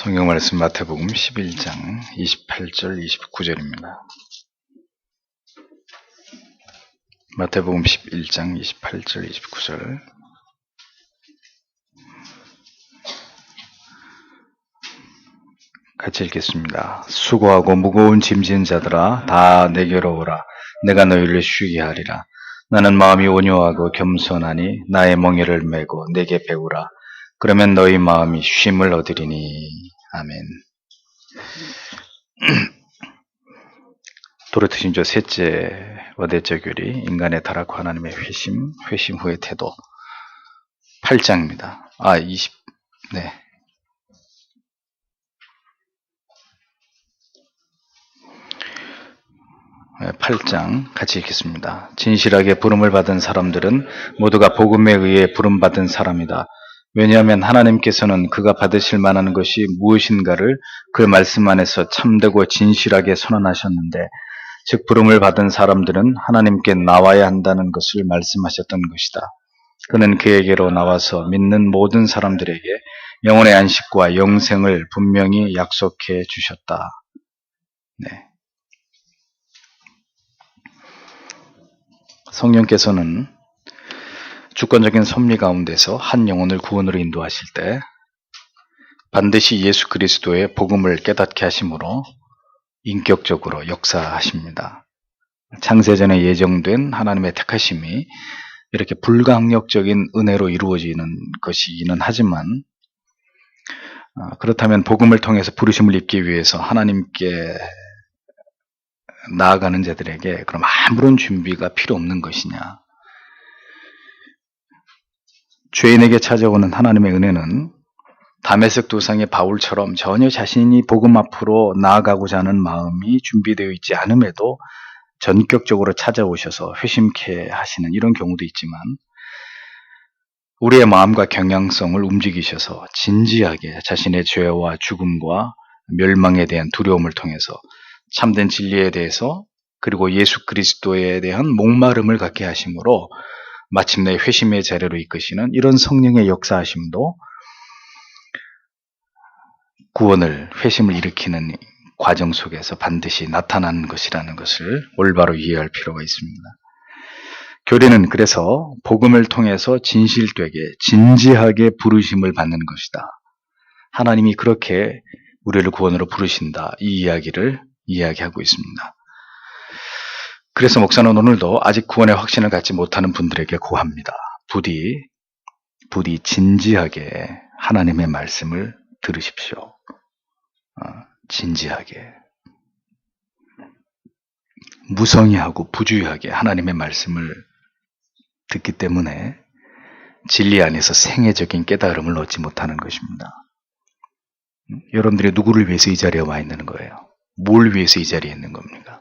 성경 말씀 마태복음 11장 28절 29절입니다. 마태복음 11장 28절 29절. 같이 읽겠습니다. 수고하고 무거운 짐진 자들아 다 내게로 오라. 내가 너희를 쉬게 하리라. 나는 마음이 온유하고 겸손하니 나의 멍에를 메고 내게 배우라. 그러면 너희 마음이 쉼을 얻으리니. 아멘. 도르트신조 셋째 어대저 교리 인간의 타락과 하나님의 회심 후의 태도 8장입니다. 8장 같이 읽겠습니다. 진실하게 부름을 받은 사람들은 모두가 복음에 의해 부름받은 사람이다. 왜냐하면 하나님께서는 그가 받으실 만한 것이 무엇인가를 그 말씀 안에서 참되고 진실하게 선언하셨는데, 즉 부름을 받은 사람들은 하나님께 나와야 한다는 것을 말씀하셨던 것이다. 그는 그에게로 나와서 믿는 모든 사람들에게 영혼의 안식과 영생을 분명히 약속해 주셨다. 성령께서는 주권적인 섭리 가운데서 한 영혼을 구원으로 인도하실 때 반드시 예수 그리스도의 복음을 깨닫게 하심으로 인격적으로 역사하십니다. 창세전에 예정된 하나님의 택하심이 이렇게 불가항력적인 은혜로 이루어지는 것이기는 하지만, 그렇다면 복음을 통해서 부르심을 입기 위해서 하나님께 나아가는 자들에게 그럼 아무런 준비가 필요 없는 것이냐? 죄인에게 찾아오는 하나님의 은혜는 다메섹 도상의 바울처럼 전혀 자신이 복음 앞으로 나아가고자 하는 마음이 준비되어 있지 않음에도 전격적으로 찾아오셔서 회심케 하시는 이런 경우도 있지만, 우리의 마음과 경향성을 움직이셔서 진지하게 자신의 죄와 죽음과 멸망에 대한 두려움을 통해서 참된 진리에 대해서, 그리고 예수 그리스도에 대한 목마름을 갖게 하심으로 마침내 회심의 자리로 이끄시는 이런 성령의 역사하심도 구원을, 회심을 일으키는 과정 속에서 반드시 나타나는 것이라는 것을 올바로 이해할 필요가 있습니다. 교리는 그래서 복음을 통해서 진실되게 진지하게 부르심을 받는 것이다. 하나님이 그렇게 우리를 구원으로 부르신다. 이 이야기를 이야기하고 있습니다. 그래서 목사는 오늘도 아직 구원의 확신을 갖지 못하는 분들에게 고합니다. 부디 진지하게 하나님의 말씀을 들으십시오. 진지하게, 무성의하고 부주의하게 하나님의 말씀을 듣기 때문에 진리 안에서 생애적인 깨달음을 얻지 못하는 것입니다. 여러분들이 누구를 위해서 이 자리에 와 있는 거예요? 뭘 위해서 이 자리에 있는 겁니까?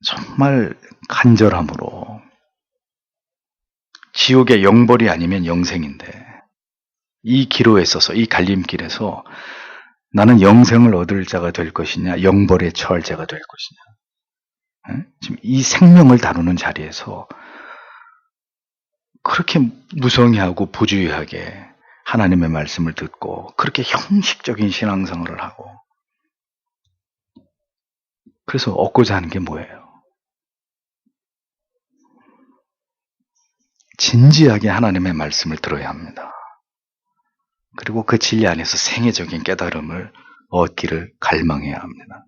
정말 간절함으로, 지옥의 영벌이 아니면 영생인데 이 기로에 있어서, 이 갈림길에서 나는 영생을 얻을 자가 될 것이냐, 영벌에 처할 자가 될 것이냐, 지금 이 생명을 다루는 자리에서 그렇게 무성의하고 부주의하게 하나님의 말씀을 듣고 그렇게 형식적인 신앙생활을 하고, 그래서 얻고자 하는 게 뭐예요? 진지하게 하나님의 말씀을 들어야 합니다. 그리고 그 진리 안에서 생애적인 깨달음을 얻기를 갈망해야 합니다.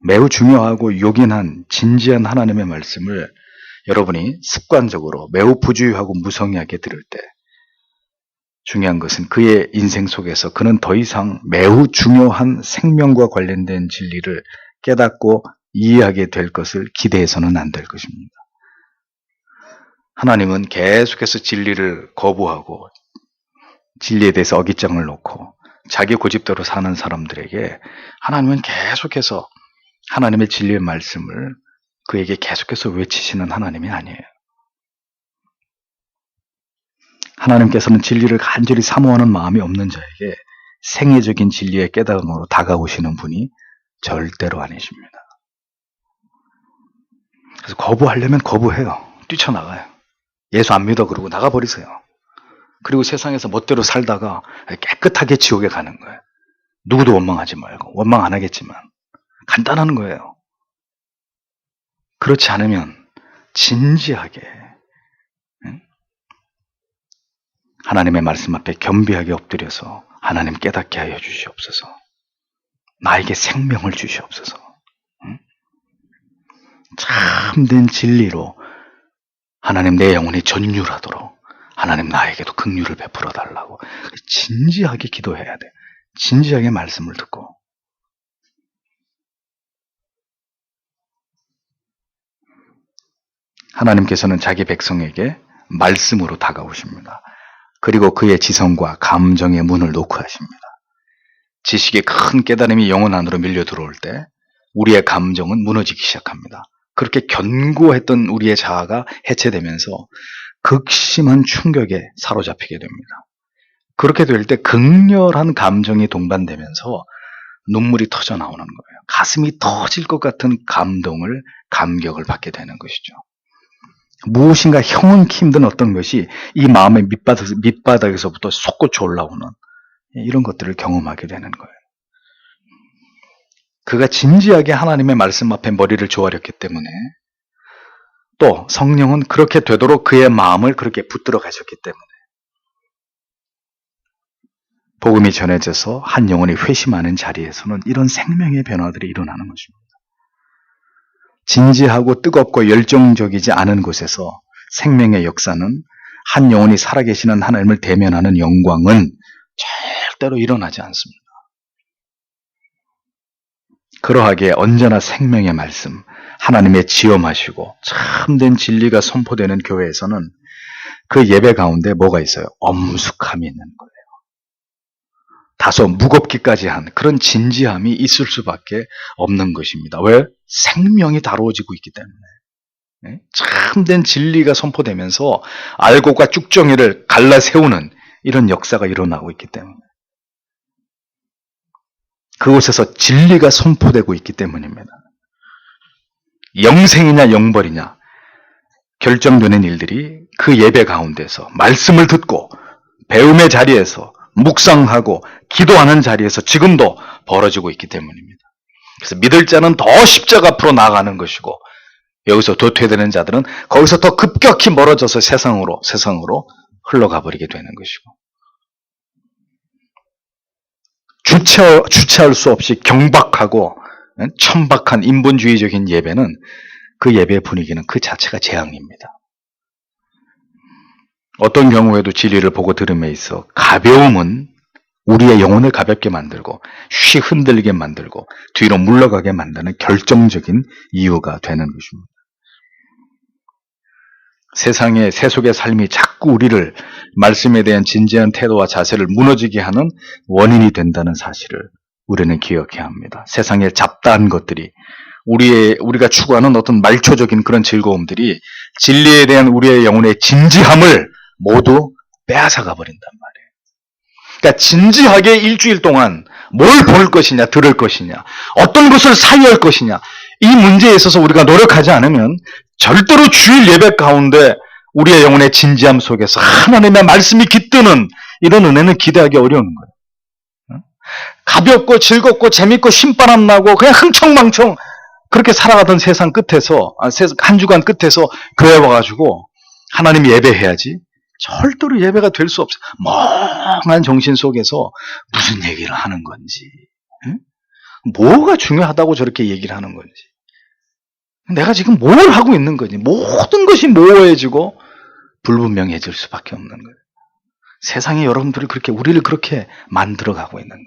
매우 중요하고 요긴한 진지한 하나님의 말씀을 여러분이 습관적으로 매우 부주의하고 무성의하게 들을 때, 중요한 것은 그의 인생 속에서 그는 더 이상 매우 중요한 생명과 관련된 진리를 깨닫고 이해하게 될 것을 기대해서는 안 될 것입니다. 하나님은 계속해서 진리를 거부하고 진리에 대해서 어깃장을 놓고 자기 고집대로 사는 사람들에게 하나님은 계속해서 하나님의 진리의 말씀을 그에게 계속해서 외치시는 하나님이 아니에요. 하나님께서는 진리를 간절히 사모하는 마음이 없는 자에게 생애적인 진리의 깨달음으로 다가오시는 분이 절대로 아니십니다. 그래서 거부하려면 거부해요. 뛰쳐나가요. 예수 안 믿어 그러고 나가버리세요. 그리고 세상에서 멋대로 살다가 깨끗하게 지옥에 가는 거예요. 누구도 원망하지 말고, 원망 안 하겠지만 간단한 거예요. 그렇지 않으면 진지하게 하나님의 말씀 앞에 겸비하게 엎드려서 하나님 깨닫게 하여 주시옵소서. 나에게 생명을 주시옵소서. 참된 진리로 하나님 내 영혼이 전율하도록 하나님 나에게도 긍휼을 베풀어 달라고 진지하게 기도해야 돼. 진지하게 말씀을 듣고. 하나님께서는 자기 백성에게 말씀으로 다가오십니다. 그리고 그의 지성과 감정의 문을 놓고 하십니다. 지식의 큰 깨달음이 영혼 안으로 밀려 들어올 때 우리의 감정은 무너지기 시작합니다. 그렇게 견고했던 우리의 자아가 해체되면서 극심한 충격에 사로잡히게 됩니다. 그렇게 될 때 극렬한 감정이 동반되면서 눈물이 터져 나오는 거예요. 가슴이 터질 것 같은 감격을 받게 되는 것이죠. 무엇인가 형언키 힘든 어떤 것이 이 마음의 밑바닥에서부터 솟구쳐 올라오는 이런 것들을 경험하게 되는 거예요. 그가 진지하게 하나님의 말씀 앞에 머리를 조아렸기 때문에 또 성령은 그렇게 되도록 그의 마음을 그렇게 붙들어 가셨기 때문에 복음이 전해져서 한 영혼이 회심하는 자리에서는 이런 생명의 변화들이 일어나는 것입니다. 진지하고 뜨겁고 열정적이지 않은 곳에서 생명의 역사는 한 영혼이 살아계시는 하나님을 대면하는 영광은 절대로 일어나지 않습니다. 그러하기에 언제나 생명의 말씀, 하나님의 지엄하시고 참된 진리가 선포되는 교회에서는 그 예배 가운데 뭐가 있어요? 엄숙함이 있는 거예요. 다소 무겁기까지 한 그런 진지함이 있을 수밖에 없는 것입니다. 왜? 생명이 다루어지고 있기 때문에. 참된 진리가 선포되면서 알곡과 쭉정이를 갈라 세우는 이런 역사가 일어나고 있기 때문에. 그곳에서 진리가 선포되고 있기 때문입니다. 영생이냐 영벌이냐 결정되는 일들이 그 예배 가운데서 말씀을 듣고 배움의 자리에서 묵상하고 기도하는 자리에서 지금도 벌어지고 있기 때문입니다. 그래서 믿을 자는 더 십자가 앞으로 나아가는 것이고 여기서 도태되는 자들은 거기서 더 급격히 멀어져서 세상으로 흘러가 버리게 되는 것이고 주체할 수 없이 경박하고 천박한 인본주의적인 예배는 그 예배의 분위기는 그 자체가 재앙입니다. 어떤 경우에도 진리를 보고 들음에 있어 가벼움은 우리의 영혼을 가볍게 만들고 쉬 흔들리게 만들고 뒤로 물러가게 만드는 결정적인 이유가 되는 것입니다. 세상의 세속의 삶이 자꾸 우리를 말씀에 대한 진지한 태도와 자세를 무너지게 하는 원인이 된다는 사실을 우리는 기억해야 합니다. 세상의 잡다한 것들이 우리가 추구하는 어떤 말초적인 그런 즐거움들이 진리에 대한 우리의 영혼의 진지함을 모두 빼앗아가 버린단 말이에요. 그러니까 진지하게 일주일 동안 뭘 볼 것이냐, 들을 것이냐, 어떤 것을 사유할 것이냐, 이 문제에 있어서 우리가 노력하지 않으면 절대로 주일 예배 가운데 우리의 영혼의 진지함 속에서 하나님의 말씀이 깃드는 이런 은혜는 기대하기 어려운 거예요. 가볍고 즐겁고 재밌고 신바람 나고 그냥 흥청망청 그렇게 살아가던 세상 끝에서 한 주간 끝에서 교회 와가지고 하나님 예배해야지 절대로 예배가 될 수 없어요. 멍한 정신 속에서 무슨 얘기를 하는 건지, 뭐가 중요하다고 저렇게 얘기를 하는 건지, 내가 지금 뭘 하고 있는 건지, 모든 것이 모호해지고 불분명해질 수밖에 없는 거예요. 세상이 우리를 그렇게 만들어가고 있는 거예요.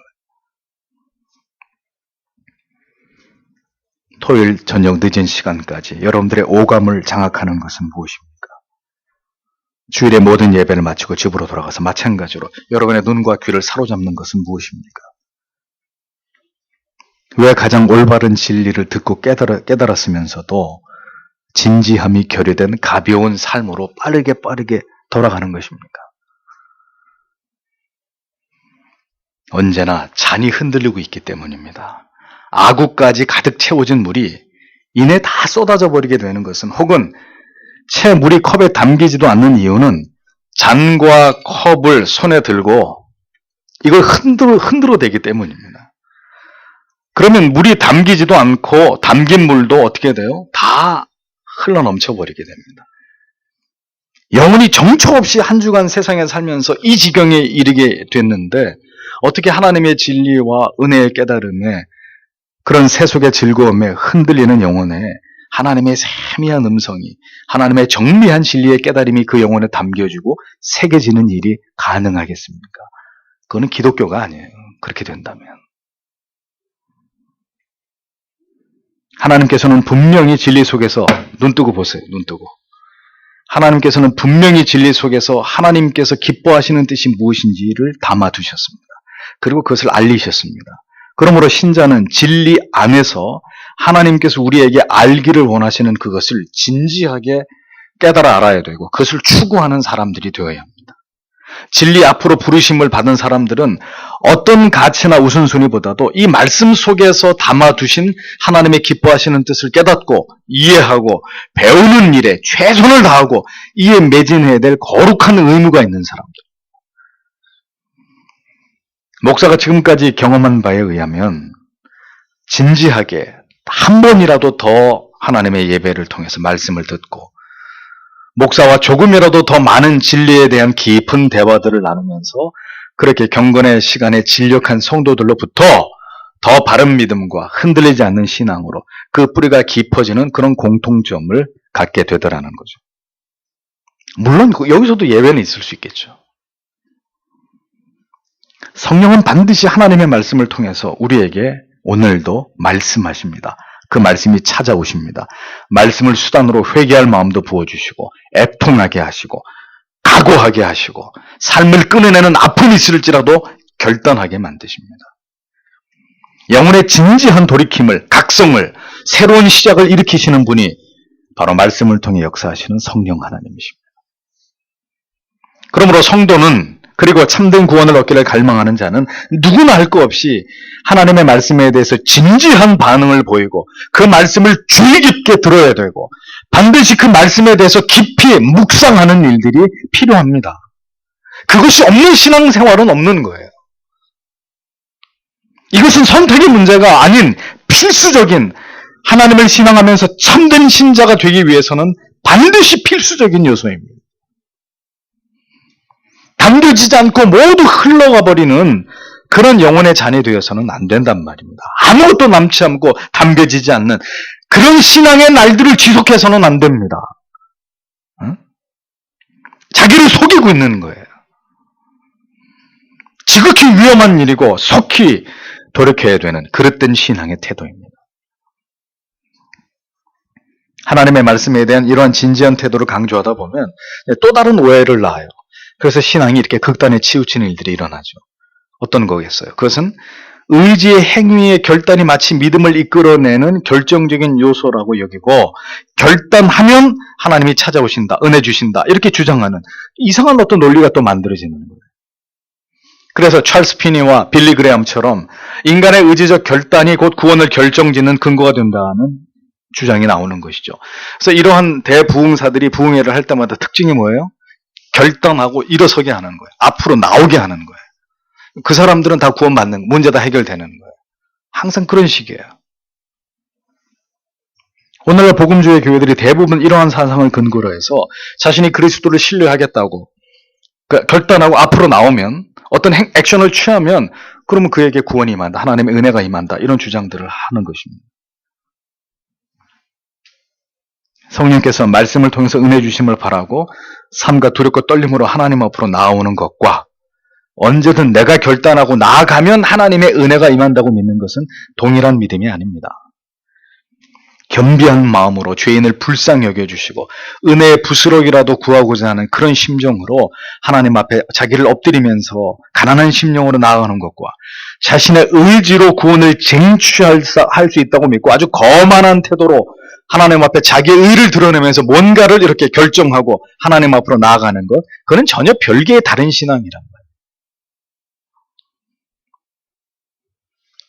토요일 저녁 늦은 시간까지 여러분들의 오감을 장악하는 것은 무엇입니까? 주일의 모든 예배를 마치고 집으로 돌아가서 마찬가지로 여러분의 눈과 귀를 사로잡는 것은 무엇입니까? 왜 가장 올바른 진리를 듣고 깨달았으면서도 진지함이 결여된 가벼운 삶으로 빠르게 돌아가는 것입니까? 언제나 잔이 흔들리고 있기 때문입니다. 아구까지 가득 채워진 물이 이내 다 쏟아져 버리게 되는 것은, 혹은 채 물이 컵에 담기지도 않는 이유는 잔과 컵을 손에 들고 이걸 흔들어 대기 때문입니다. 그러면 물이 담기지도 않고 담긴 물도 어떻게 돼요? 다 흘러 넘쳐버리게 됩니다. 영혼이 정처 없이 한 주간 세상에 살면서 이 지경에 이르게 됐는데 어떻게 하나님의 진리와 은혜의 깨달음에 그런 세속의 즐거움에 흔들리는 영혼에 하나님의 세미한 음성이, 하나님의 정리한 진리의 깨달음이 그 영혼에 담겨지고 새겨지는 일이 가능하겠습니까? 그거는 기독교가 아니에요. 그렇게 된다면. 하나님께서는 분명히 진리 속에서 눈 뜨고 보세요. 눈 뜨고. 하나님께서는 분명히 진리 속에서 하나님께서 기뻐하시는 뜻이 무엇인지를 담아두셨습니다. 그리고 그것을 알리셨습니다. 그러므로 신자는 진리 안에서 하나님께서 우리에게 알기를 원하시는 그것을 진지하게 깨달아 알아야 되고 그것을 추구하는 사람들이 되어야 합니다. 진리 앞으로 부르심을 받은 사람들은 어떤 가치나 우선순위보다도 이 말씀 속에서 담아두신 하나님의 기뻐하시는 뜻을 깨닫고 이해하고 배우는 일에 최선을 다하고 이에 매진해야 될 거룩한 의무가 있는 사람들. 목사가 지금까지 경험한 바에 의하면 진지하게 한 번이라도 더 하나님의 예배를 통해서 말씀을 듣고 목사와 조금이라도 더 많은 진리에 대한 깊은 대화들을 나누면서 그렇게 경건의 시간에 진력한 성도들로부터 더 바른 믿음과 흔들리지 않는 신앙으로 그 뿌리가 깊어지는 그런 공통점을 갖게 되더라는 거죠. 물론 여기서도 예외는 있을 수 있겠죠. 성령은 반드시 하나님의 말씀을 통해서 우리에게 오늘도 말씀하십니다. 그 말씀이 찾아오십니다. 말씀을 수단으로 회개할 마음도 부어주시고 애통하게 하시고 각오하게 하시고 삶을 끊어내는 아픔이 있을지라도 결단하게 만드십니다. 영혼의 진지한 돌이킴을, 각성을, 새로운 시작을 일으키시는 분이 바로 말씀을 통해 역사하시는 성령 하나님이십니다. 그러므로 성도는 그리고 참된 구원을 얻기를 갈망하는 자는 누구나 할 것 없이 하나님의 말씀에 대해서 진지한 반응을 보이고 그 말씀을 주의 깊게 들어야 되고 반드시 그 말씀에 대해서 깊이 묵상하는 일들이 필요합니다. 그것이 없는 신앙생활은 없는 거예요. 이것은 선택의 문제가 아닌 필수적인 하나님을 신앙하면서 참된 신자가 되기 위해서는 반드시 필수적인 요소입니다. 담겨지지 않고 모두 흘러가 버리는 그런 영혼의 잔이 되어서는 안 된단 말입니다. 아무것도 남지 않고 담겨지지 않는 그런 신앙의 날들을 지속해서는 안 됩니다. 응? 자기를 속이고 있는 거예요. 지극히 위험한 일이고 속히 돌이켜야 되는 그릇된 신앙의 태도입니다. 하나님의 말씀에 대한 이러한 진지한 태도를 강조하다 보면 또 다른 오해를 낳아요. 그래서 신앙이 이렇게 극단에 치우치는 일들이 일어나죠. 어떤 거겠어요? 그것은 의지의 행위의 결단이 마치 믿음을 이끌어내는 결정적인 요소라고 여기고 결단하면 하나님이 찾아오신다, 은혜 주신다 이렇게 주장하는 이상한 어떤 논리가 또 만들어지는 거예요. 그래서 찰스 피니와 빌리 그레함처럼 인간의 의지적 결단이 곧 구원을 결정짓는 근거가 된다는 주장이 나오는 것이죠. 그래서 이러한 대부흥사들이 부흥회를 할 때마다 특징이 뭐예요? 결단하고 일어서게 하는 거예요. 앞으로 나오게 하는 거예요. 그 사람들은 다 구원받는, 문제 다 해결되는 거예요. 항상 그런 식이에요. 오늘날 복음주의 교회들이 대부분 이러한 사상을 근거로 해서 자신이 그리스도를 신뢰하겠다고 결단하고 앞으로 나오면 어떤 액션을 취하면 그러면 그에게 구원이 임한다. 하나님의 은혜가 임한다. 이런 주장들을 하는 것입니다. 성령께서 말씀을 통해서 은혜 주심을 바라고 삶과 두렵고 떨림으로 하나님 앞으로 나아오는 것과 언제든 내가 결단하고 나아가면 하나님의 은혜가 임한다고 믿는 것은 동일한 믿음이 아닙니다. 겸비한 마음으로 죄인을 불쌍히 여겨주시고 은혜의 부스럭이라도 구하고자 하는 그런 심정으로 하나님 앞에 자기를 엎드리면서 가난한 심령으로 나아가는 것과 자신의 의지로 구원을 쟁취할 수 있다고 믿고 아주 거만한 태도로 하나님 앞에 자기의 의를 드러내면서 뭔가를 이렇게 결정하고 하나님 앞으로 나아가는 것, 그건 전혀 별개의 다른 신앙이란 말이에요.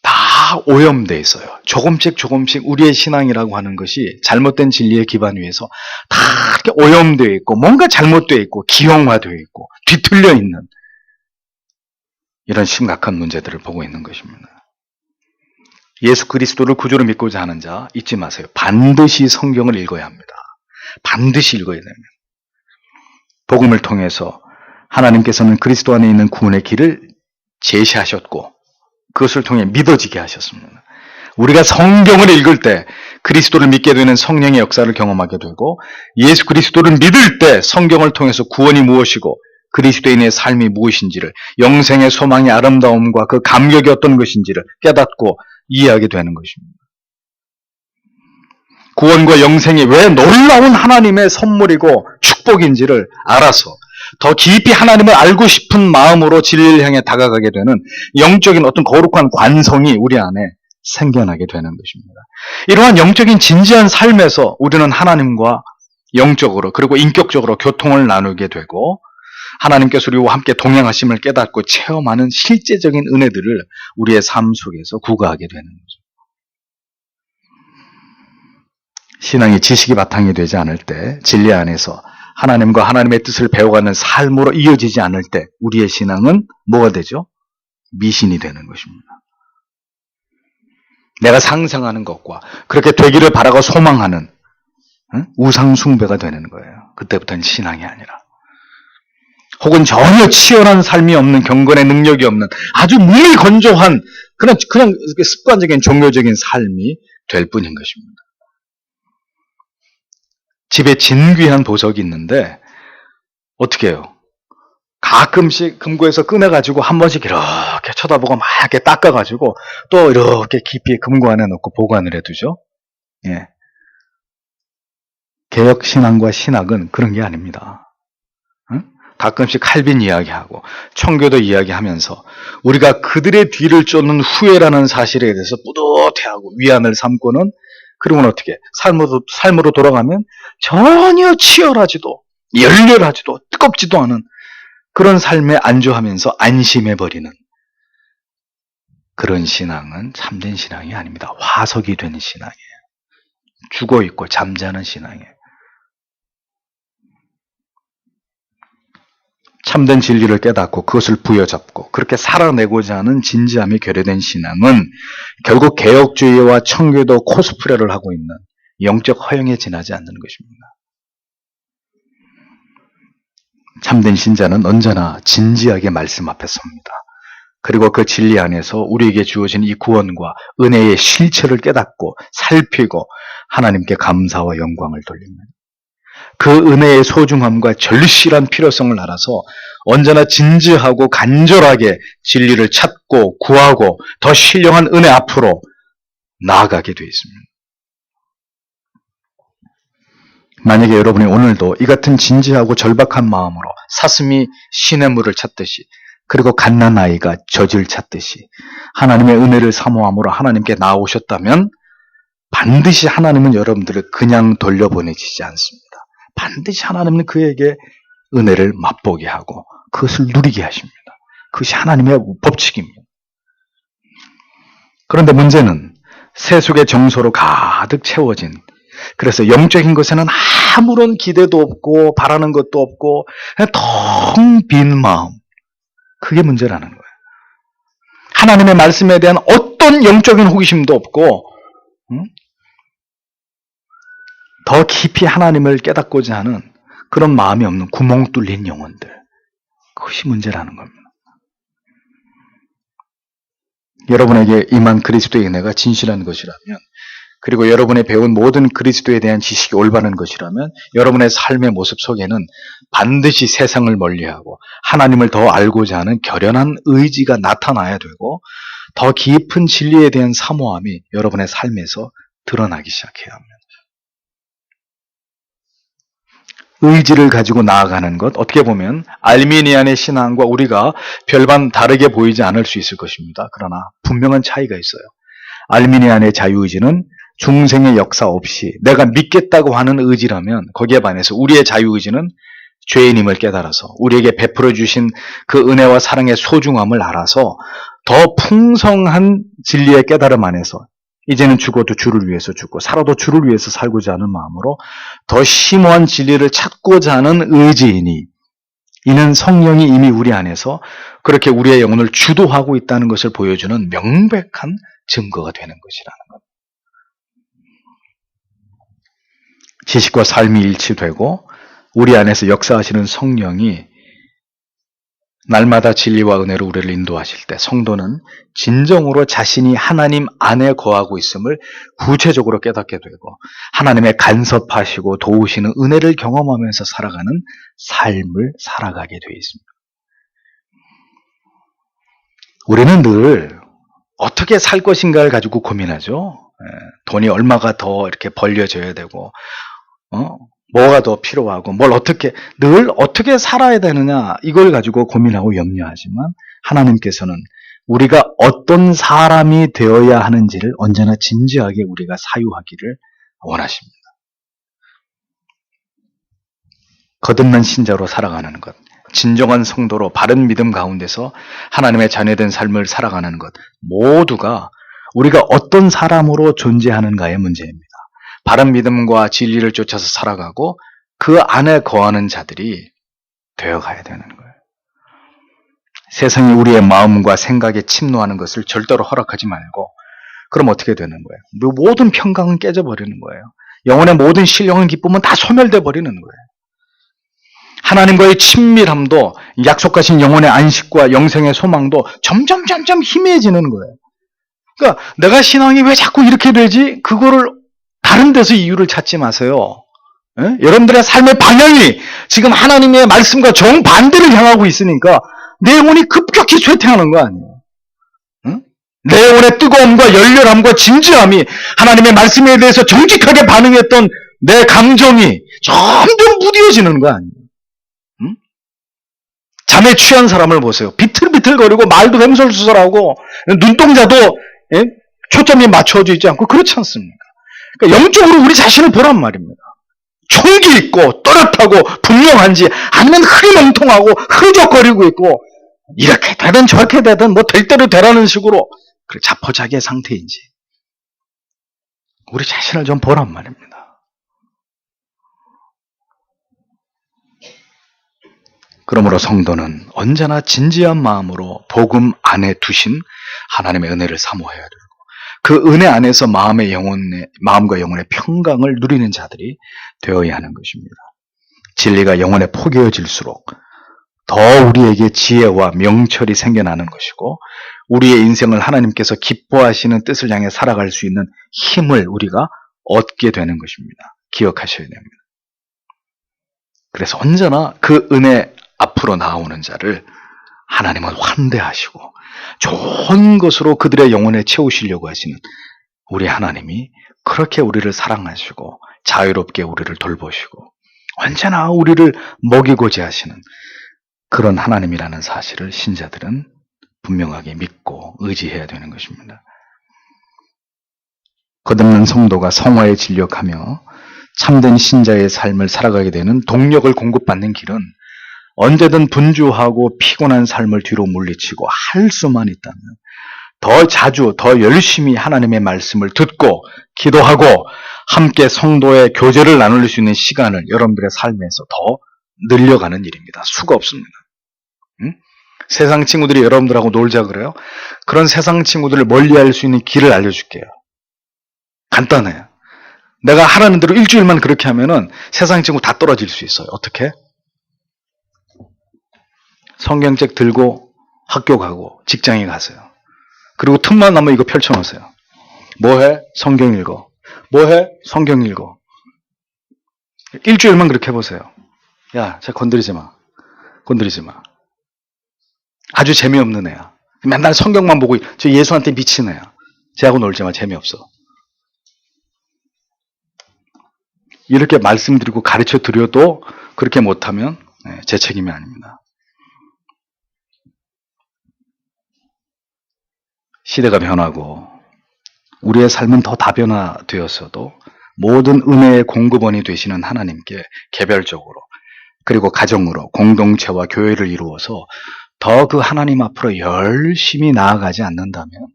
다 다 오염되어 있어요. 조금씩 우리의 신앙이라고 하는 것이 잘못된 진리의 기반 위에서 다 이렇게 오염되어 있고 뭔가 잘못되어 있고 기형화되어 있고 뒤틀려 있는 이런 심각한 문제들을 보고 있는 것입니다. 예수 그리스도를 구주로 믿고자 하는 자 잊지 마세요. 반드시 성경을 읽어야 합니다. 반드시 읽어야 됩니다. 복음을 통해서 하나님께서는 그리스도 안에 있는 구원의 길을 제시하셨고 그것을 통해 믿어지게 하셨습니다. 우리가 성경을 읽을 때 그리스도를 믿게 되는 성령의 역사를 경험하게 되고 예수 그리스도를 믿을 때 성경을 통해서 구원이 무엇이고 그리스도인의 삶이 무엇인지를 영생의 소망의 아름다움과 그 감격이 어떤 것인지를 깨닫고 이해하게 되는 것입니다. 구원과 영생이 왜 놀라운 하나님의 선물이고 축복인지를 알아서 더 깊이 하나님을 알고 싶은 마음으로 진리를 향해 다가가게 되는 영적인 어떤 거룩한 관성이 우리 안에 생겨나게 되는 것입니다. 이러한 영적인 진지한 삶에서 우리는 하나님과 영적으로 그리고 인격적으로 교통을 나누게 되고 하나님께서 우리와 함께 동행하심을 깨닫고 체험하는 실제적인 은혜들을 우리의 삶 속에서 구가하게 되는 거죠. 신앙이 지식이 바탕이 되지 않을 때 진리 안에서 하나님과 하나님의 뜻을 배워가는 삶으로 이어지지 않을 때 우리의 신앙은 뭐가 되죠? 미신이 되는 것입니다. 내가 상상하는 것과 그렇게 되기를 바라고 소망하는 우상 숭배가 되는 거예요. 그때부터는 신앙이 아니라. 혹은 전혀 치열한 삶이 없는 경건의 능력이 없는 아주 무미건조한 그냥 습관적인 종교적인 삶이 될 뿐인 것입니다. 집에 진귀한 보석이 있는데 어떻게 해요? 가끔씩 금고에서 꺼내가지고 한 번씩 이렇게 쳐다보고 막 이렇게 닦아가지고 또 이렇게 깊이 금고 안에 넣고 보관을 해두죠. 예. 개혁신앙과 신학은 그런 게 아닙니다. 응? 가끔씩 칼빈 이야기하고 청교도 이야기하면서 우리가 그들의 뒤를 쫓는 후회라는 사실에 대해서 뿌듯해하고 위안을 삼고는 그러면 어떻게 삶으로 돌아가면 전혀 치열하지도 열렬하지도 뜨겁지도 않은 그런 삶에 안주하면서 안심해버리는 그런 신앙은 참된 신앙이 아닙니다. 화석이 된 신앙이에요. 죽어있고 잠자는 신앙이에요. 참된 진리를 깨닫고 그것을 부여잡고 그렇게 살아내고자 하는 진지함이 결여된 신앙은 결국 개혁주의와 청교도 코스프레를 하고 있는 영적 허영에 지나지 않는 것입니다. 참된 신자는 언제나 진지하게 말씀 앞에 섭니다. 그리고 그 진리 안에서 우리에게 주어진 이 구원과 은혜의 실체를 깨닫고 살피고 하나님께 감사와 영광을 돌립니다. 그 은혜의 소중함과 절실한 필요성을 알아서 언제나 진지하고 간절하게 진리를 찾고 구하고 더 신령한 은혜 앞으로 나아가게 되어 있습니다. 만약에 여러분이 오늘도 이 같은 진지하고 절박한 마음으로 사슴이 시냇물을 찾듯이 그리고 갓난아이가 젖을 찾듯이 하나님의 은혜를 사모함으로 하나님께 나아오셨다면 반드시 하나님은 여러분들을 그냥 돌려보내지지 않습니다. 반드시 하나님은 그에게 은혜를 맛보게 하고 그것을 누리게 하십니다. 그것이 하나님의 법칙입니다. 그런데 문제는 세속의 정서로 가득 채워진 그래서 영적인 것에는 아무런 기대도 없고 바라는 것도 없고 그냥 텅 빈 마음 그게 문제라는 거예요. 하나님의 말씀에 대한 어떤 영적인 호기심도 없고 더 깊이 하나님을 깨닫고자 하는 그런 마음이 없는 구멍 뚫린 영혼들 그것이 문제라는 겁니다. 여러분에게 임한 그리스도의 은혜가 진실한 것이라면 그리고 여러분이 배운 모든 그리스도에 대한 지식이 올바른 것이라면 여러분의 삶의 모습 속에는 반드시 세상을 멀리하고 하나님을 더 알고자 하는 결연한 의지가 나타나야 되고 더 깊은 진리에 대한 사모함이 여러분의 삶에서 드러나기 시작해야 합니다. 의지를 가지고 나아가는 것 어떻게 보면 알미니안의 신앙과 우리가 별반 다르게 보이지 않을 수 있을 것입니다. 그러나 분명한 차이가 있어요. 알미니안의 자유의지는 중생의 역사 없이 내가 믿겠다고 하는 의지라면 거기에 반해서 우리의 자유의지는 죄인임을 깨달아서 우리에게 베풀어 주신 그 은혜와 사랑의 소중함을 알아서 더 풍성한 진리의 깨달음 안에서 이제는 죽어도 주를 위해서 죽고 살아도 주를 위해서 살고자 하는 마음으로 더 심오한 진리를 찾고자 하는 의지이니 이는 성령이 이미 우리 안에서 그렇게 우리의 영혼을 주도하고 있다는 것을 보여주는 명백한 증거가 되는 것이라는 것. 지식과 삶이 일치되고 우리 안에서 역사하시는 성령이 날마다 진리와 은혜로 우리를 인도하실 때 성도는 진정으로 자신이 하나님 안에 거하고 있음을 구체적으로 깨닫게 되고 하나님의 간섭하시고 도우시는 은혜를 경험하면서 살아가는 삶을 살아가게 되어 있습니다. 우리는 늘 어떻게 살 것인가를 가지고 고민하죠. 돈이 얼마가 더 이렇게 벌려져야 되고 뭐가 더 필요하고 늘 어떻게 살아야 되느냐 이걸 가지고 고민하고 염려하지만 하나님께서는 우리가 어떤 사람이 되어야 하는지를 언제나 진지하게 우리가 사유하기를 원하십니다. 거듭난 신자로 살아가는 것, 진정한 성도로 바른 믿음 가운데서 하나님의 자녀된 삶을 살아가는 것 모두가 우리가 어떤 사람으로 존재하는가의 문제입니다. 바른 믿음과 진리를 쫓아서 살아가고 그 안에 거하는 자들이 되어가야 되는 거예요. 세상이 우리의 마음과 생각에 침노하는 것을 절대로 허락하지 말고 그럼 어떻게 되는 거예요? 모든 평강은 깨져버리는 거예요. 영혼의 모든 신령한 기쁨은 다 소멸돼 버리는 거예요. 하나님과의 친밀함도 약속하신 영혼의 안식과 영생의 소망도 점점 희미해지는 거예요. 그러니까 내가 신앙이 왜 자꾸 이렇게 되지? 그거를 다른 데서 이유를 찾지 마세요. 여러분들의 삶의 방향이 지금 하나님의 말씀과 정반대를 향하고 있으니까 내 영혼이 급격히 쇠퇴하는 거 아니에요. 내 영혼의 뜨거움과 열렬함과 진지함이 하나님의 말씀에 대해서 정직하게 반응했던 내 감정이 점점 무뎌지는 거 아니에요. 잠에 취한 사람을 보세요. 비틀비틀거리고 말도 횡설수설하고 눈동자도 초점이 맞춰져 있지 않고 그렇지 않습니까? 그러니까 영적으로 우리 자신을 보란 말입니다. 총기 있고 또렷하고 분명한지 아니면 흐리멍텅하고 흐적거리고 있고 이렇게 되든 저렇게 되든 될 대로 되라는 식으로 자포자기의 상태인지 우리 자신을 좀 보란 말입니다. 그러므로 성도는 언제나 진지한 마음으로 복음 안에 두신 하나님의 은혜를 사모해야 되고 그 은혜 안에서 마음과 영혼의 평강을 누리는 자들이 되어야 하는 것입니다. 진리가 영혼에 포개어질수록 더 우리에게 지혜와 명철이 생겨나는 것이고 우리의 인생을 하나님께서 기뻐하시는 뜻을 향해 살아갈 수 있는 힘을 우리가 얻게 되는 것입니다. 기억하셔야 됩니다. 그래서 언제나 그 은혜 앞으로 나오는 자를 하나님은 환대하시고 좋은 것으로 그들의 영혼에 채우시려고 하시는 우리 하나님이 그렇게 우리를 사랑하시고 자유롭게 우리를 돌보시고 언제나 우리를 먹이고자 하시는 그런 하나님이라는 사실을 신자들은 분명하게 믿고 의지해야 되는 것입니다. 거듭난 성도가 성화에 진력하며 참된 신자의 삶을 살아가게 되는 동력을 공급받는 길은 언제든 분주하고 피곤한 삶을 뒤로 물리치고 할 수만 있다면 더 자주 더 열심히 하나님의 말씀을 듣고 기도하고 함께 성도의 교제를 나눌 수 있는 시간을 여러분들의 삶에서 더 늘려가는 일입니다. 수가 없습니다. 세상 친구들이 여러분들하고 놀자 그래요? 그런 세상 친구들을 멀리할 수 있는 길을 알려줄게요. 간단해요. 내가 하라는 대로 일주일만 그렇게 하면은 세상 친구 다 떨어질 수 있어요. 어떻게? 성경책 들고 학교 가고 직장에 가세요. 그리고 틈만 나면 이거 펼쳐놓으세요. 뭐해? 성경 읽어. 뭐해? 성경 읽어. 일주일만 그렇게 해보세요. 야, 쟤 건드리지 마. 건드리지 마. 아주 재미없는 애야. 맨날 성경만 보고 저 예수한테 미친 애야. 쟤하고 놀지 마. 재미없어. 이렇게 말씀드리고 가르쳐 드려도 그렇게 못하면 제 책임이 아닙니다. 시대가 변하고 우리의 삶은 더 다변화되었어도 모든 은혜의 공급원이 되시는 하나님께 개별적으로 그리고 가정으로 공동체와 교회를 이루어서 더 그 하나님 앞으로 열심히 나아가지 않는다면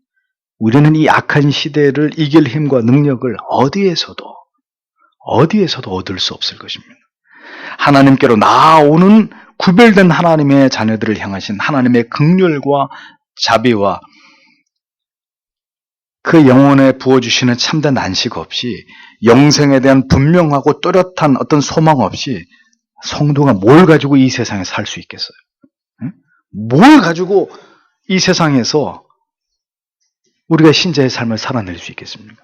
우리는 이 악한 시대를 이길 힘과 능력을 어디에서도 얻을 수 없을 것입니다. 하나님께로 나아오는 구별된 하나님의 자녀들을 향하신 하나님의 긍휼과 자비와 그 영혼에 부어주시는 참된 안식 없이, 영생에 대한 분명하고 또렷한 어떤 소망 없이 성도가 뭘 가지고 이 세상에 살 수 있겠어요? 응? 뭘 가지고 이 세상에서 우리가 신자의 삶을 살아낼 수 있겠습니까?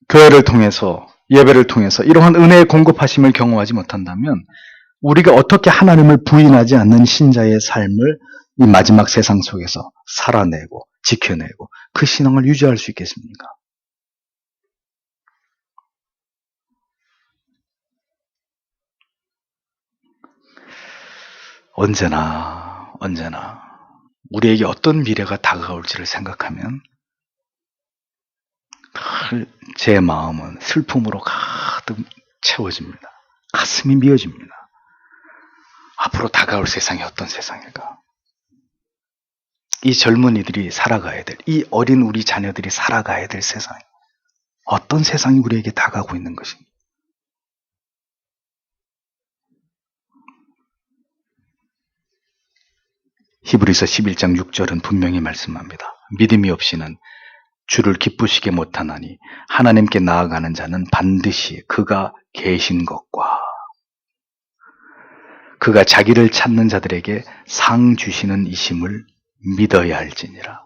교회를 통해서, 예배를 통해서 이러한 은혜의 공급하심을 경험하지 못한다면 우리가 어떻게 하나님을 부인하지 않는 신자의 삶을 이 마지막 세상 속에서 살아내고 지켜내고 그 신앙을 유지할 수 있겠습니까? 언제나 우리에게 어떤 미래가 다가올지를 생각하면 제 마음은 슬픔으로 가득 채워집니다. 가슴이 미어집니다. 앞으로 다가올 세상이 어떤 세상일까? 이 젊은이들이 살아가야 될, 이 어린 우리 자녀들이 살아가야 될 세상, 어떤 세상이 우리에게 다가오고 있는 것인가? 히브리서 11장 6절은 분명히 말씀합니다. 믿음이 없이는 주를 기쁘시게 못하나니 하나님께 나아가는 자는 반드시 그가 계신 것과 그가 자기를 찾는 자들에게 상 주시는 이심을 믿어야 할지니라.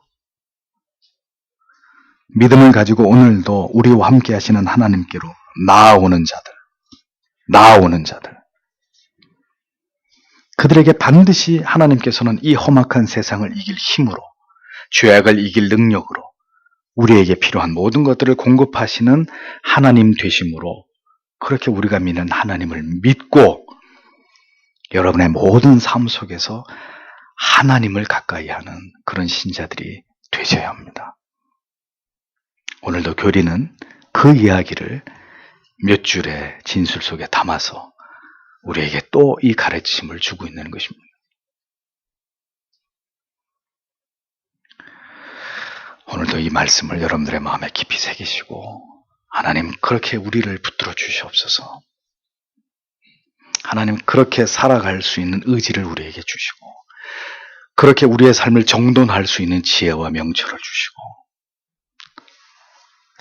믿음을 가지고 오늘도 우리와 함께 하시는 하나님께로 나아오는 자들, 그들에게 반드시 하나님께서는 이 험악한 세상을 이길 힘으로, 죄악을 이길 능력으로 우리에게 필요한 모든 것들을 공급하시는 하나님 되심으로, 그렇게 우리가 믿는 하나님을 믿고 여러분의 모든 삶 속에서 하나님을 가까이 하는 그런 신자들이 되셔야 합니다. 오늘도 교리는 그 이야기를 몇 줄의 진술 속에 담아서 우리에게 또 이 가르침을 주고 있는 것입니다. 오늘도 이 말씀을 여러분들의 마음에 깊이 새기시고, 하나님 그렇게 우리를 붙들어 주시옵소서. 하나님 그렇게 살아갈 수 있는 의지를 우리에게 주시고, 그렇게 우리의 삶을 정돈할 수 있는 지혜와 명철을 주시고,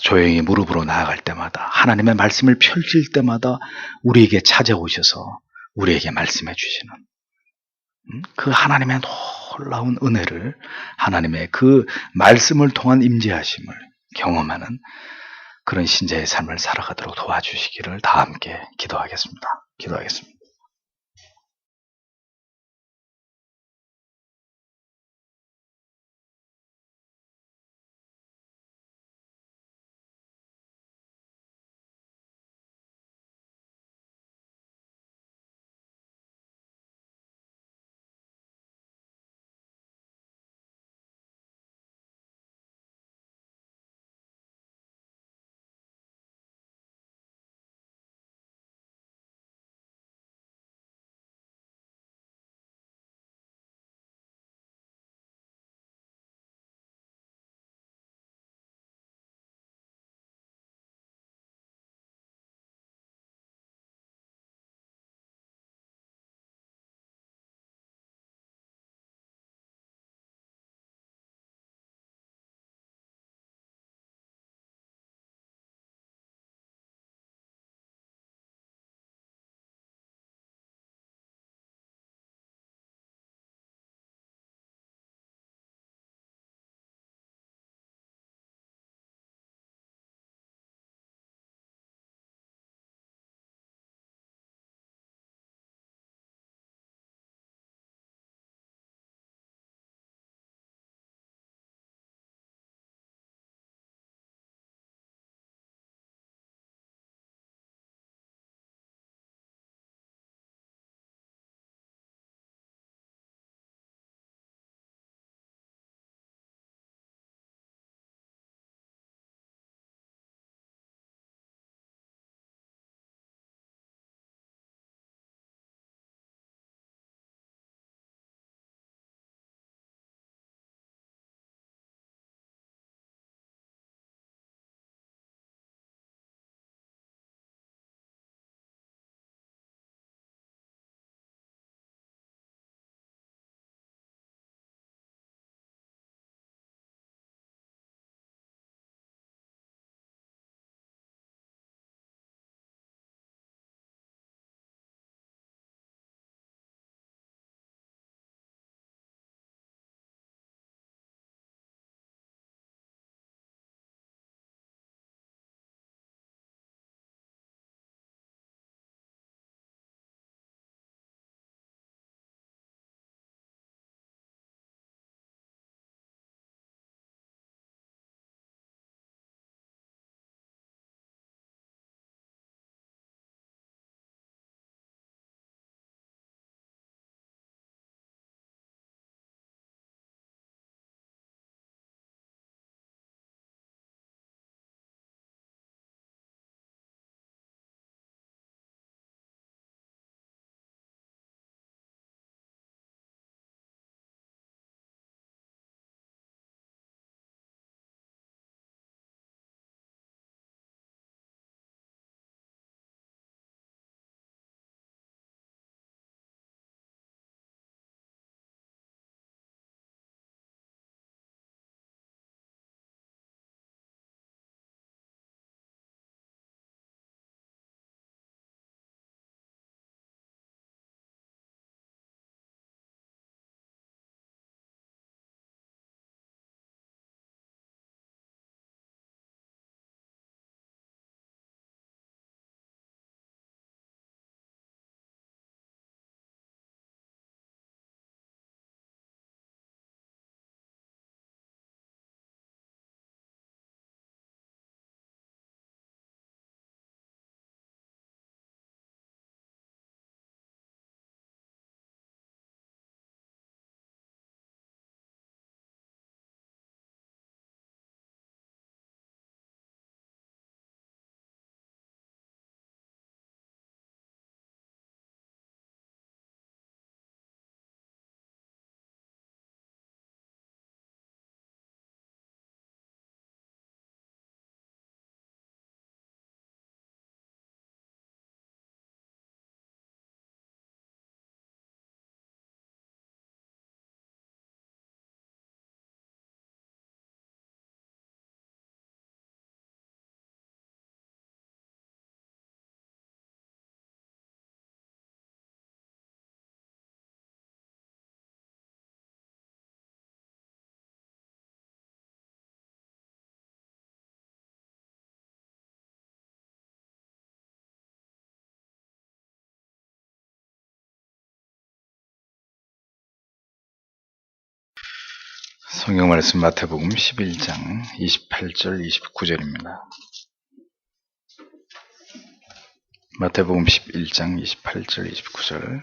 조용히 무릎으로 나아갈 때마다, 하나님의 말씀을 펼칠 때마다 우리에게 찾아오셔서 우리에게 말씀해 주시는 그 하나님의 놀라운 은혜를, 하나님의 그 말씀을 통한 임재하심을 경험하는 그런 신자의 삶을 살아가도록 도와주시기를 다 함께 기도하겠습니다. 성경 말씀 마태복음 11장 28절 29절입니다. 마태복음 11장 28절 29절.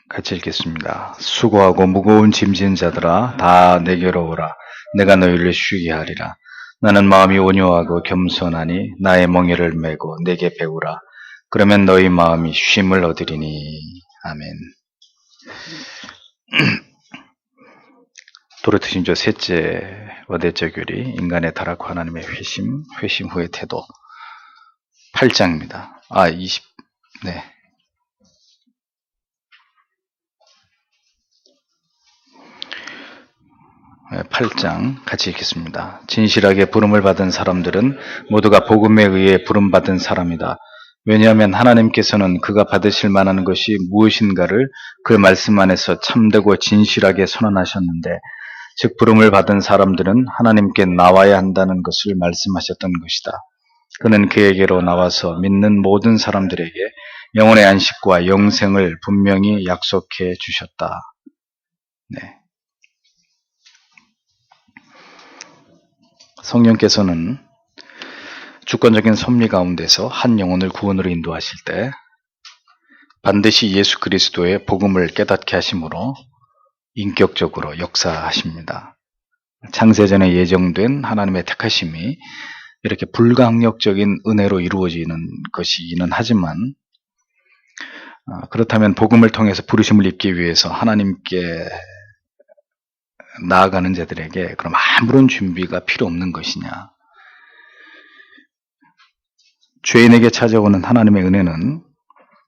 같이 읽겠습니다. 수고하고 무거운 짐진 자들아 다 내게로 오라. 내가 너희를 쉬게 하리라. 나는 마음이 온유하고 겸손하니 나의 멍에를 메고 내게 배우라. 그러면 너희 마음이 쉼을 얻으리니. 아멘. 도르트신조 셋째 어대저 교리 인간의 타락과 하나님의 회심 후의 태도 8장입니다. 8장 같이 읽겠습니다. 진실하게 부름을 받은 사람들은 모두가 복음에 의해 부름받은 사람이다. 왜냐하면 하나님께서는 그가 받으실 만한 것이 무엇인가를 그 말씀 안에서 참되고 진실하게 선언하셨는데, 즉 부름을 받은 사람들은 하나님께 나와야 한다는 것을 말씀하셨던 것이다. 그는 그에게로 나와서 믿는 모든 사람들에게 영혼의 안식과 영생을 분명히 약속해 주셨다. 성령께서는 주권적인 섭리 가운데서 한 영혼을 구원으로 인도하실 때 반드시 예수 그리스도의 복음을 깨닫게 하심으로 인격적으로 역사하십니다. 창세전에 예정된 하나님의 택하심이 이렇게 불가항력적인 은혜로 이루어지는 것이기는 하지만, 그렇다면 복음을 통해서 부르심을 입기 위해서 하나님께 나아가는 자들에게 그럼 아무런 준비가 필요 없는 것이냐? 죄인에게 찾아오는 하나님의 은혜는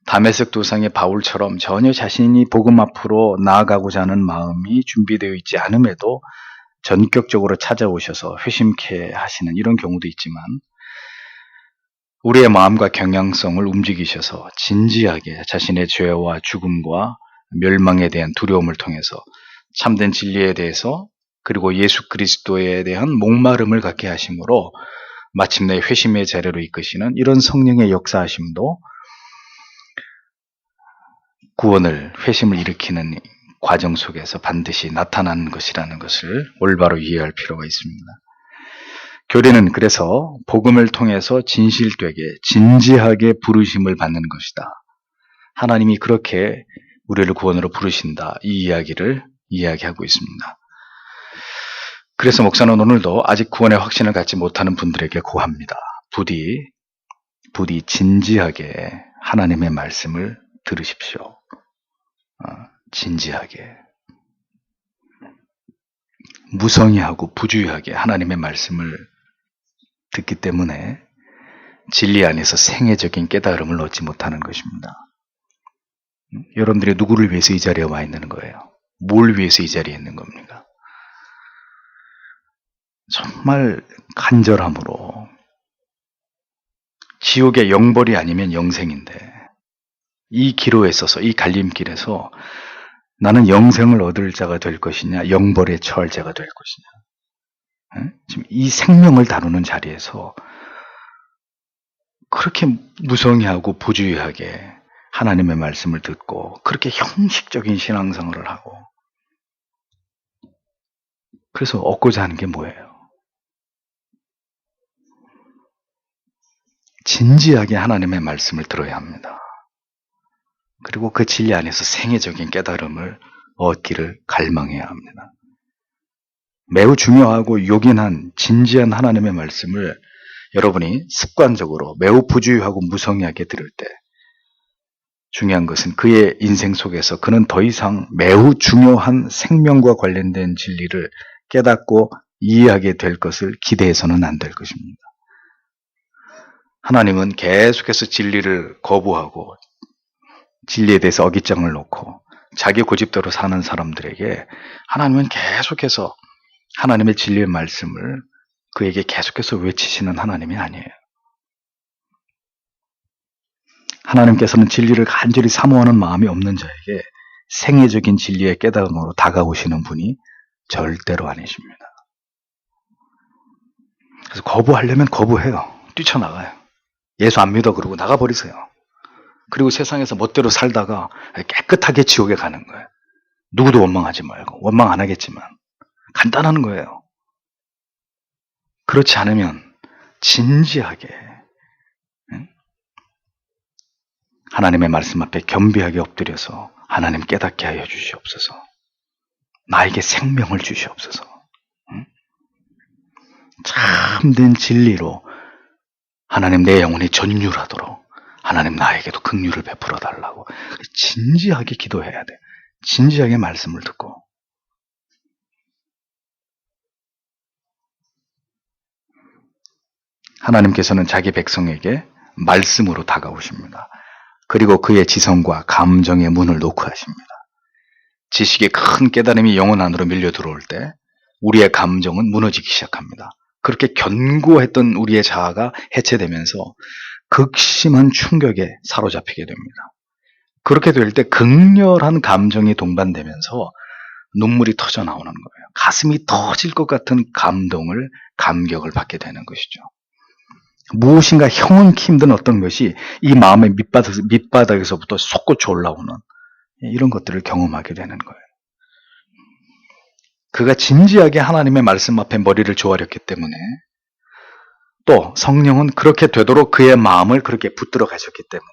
다메섹 도상의 바울처럼 전혀 자신이 복음 앞으로 나아가고자 하는 마음이 준비되어 있지 않음에도 전격적으로 찾아오셔서 회심케 하시는 이런 경우도 있지만, 우리의 마음과 경향성을 움직이셔서 진지하게 자신의 죄와 죽음과 멸망에 대한 두려움을 통해서 참된 진리에 대해서 그리고 예수 그리스도에 대한 목마름을 갖게 하심으로 마침내 회심의 자리로 이끄시는 이런 성령의 역사하심도 구원을, 회심을 일으키는 과정 속에서 반드시 나타나는 것이라는 것을 올바로 이해할 필요가 있습니다. 교리는 그래서 복음을 통해서 진실되게 진지하게 부르심을 받는 것이다. 하나님이 그렇게 우리를 구원으로 부르신다. 이 이야기를 이야기하고 있습니다. 그래서 목사는 오늘도 아직 구원의 확신을 갖지 못하는 분들에게 고합니다. 부디 진지하게 하나님의 말씀을 들으십시오. 진지하게, 무성의하고 부주의하게 하나님의 말씀을 듣기 때문에 진리 안에서 생애적인 깨달음을 얻지 못하는 것입니다. 여러분들이 누구를 위해서 이 자리에 와 있는 거예요? 뭘 위해서 이 자리에 있는 겁니까? 정말 간절함으로, 지옥의 영벌이 아니면 영생인데 이 기로에 있어서, 이 갈림길에서 나는 영생을 얻을 자가 될 것이냐, 영벌에 처할 자가 될 것이냐, 지금 이 생명을 다루는 자리에서 그렇게 무성의하고 부주의하게 하나님의 말씀을 듣고 그렇게 형식적인 신앙생활을 하고, 그래서 얻고자 하는 게 뭐예요? 진지하게 하나님의 말씀을 들어야 합니다. 그리고 그 진리 안에서 생애적인 깨달음을 얻기를 갈망해야 합니다. 매우 중요하고 요긴한 진지한 하나님의 말씀을 여러분이 습관적으로 매우 부주의하고 무성의하게 들을 때, 중요한 것은 그의 인생 속에서 그는 더 이상 매우 중요한 생명과 관련된 진리를 깨닫고 이해하게 될 것을 기대해서는 안 될 것입니다. 하나님은 계속해서 진리를 거부하고 진리에 대해서 어깃장을 놓고 자기 고집대로 사는 사람들에게 하나님은 계속해서 하나님의 진리의 말씀을 그에게 계속해서 외치시는 하나님이 아니에요. 하나님께서는 진리를 간절히 사모하는 마음이 없는 자에게 생애적인 진리의 깨달음으로 다가오시는 분이 절대로 아니십니다. 그래서 거부하려면 거부해요. 뛰쳐나가요. 예수 안 믿어 그러고 나가버리세요. 그리고 세상에서 멋대로 살다가 깨끗하게 지옥에 가는 거예요. 누구도 원망하지 말고, 원망 안 하겠지만 간단한 거예요. 그렇지 않으면 진지하게 하나님의 말씀 앞에 겸비하게 엎드려서 하나님 깨닫게 하여 주시옵소서. 나에게 생명을 주시옵소서. 참된 진리로 하나님 내 영혼이 전율하도록 하나님 나에게도 긍휼을 베풀어 달라고 진지하게 기도해야 돼. 진지하게 말씀을 듣고. 하나님께서는 자기 백성에게 말씀으로 다가오십니다. 그리고 그의 지성과 감정의 문을 놓고 하십니다. 지식의 큰 깨달음이 영혼 안으로 밀려 들어올 때 우리의 감정은 무너지기 시작합니다. 그렇게 견고했던 우리의 자아가 해체되면서 극심한 충격에 사로잡히게 됩니다. 그렇게 될 때 극렬한 감정이 동반되면서 눈물이 터져 나오는 거예요. 가슴이 터질 것 같은 감격을 받게 되는 것이죠. 무엇인가 형언키 힘든 어떤 것이 이 마음의 밑바닥에서부터 솟구쳐 올라오는 이런 것들을 경험하게 되는 거예요. 그가 진지하게 하나님의 말씀 앞에 머리를 조아렸기 때문에 또 성령은 그렇게 되도록 그의 마음을 그렇게 붙들어 가셨기 때문에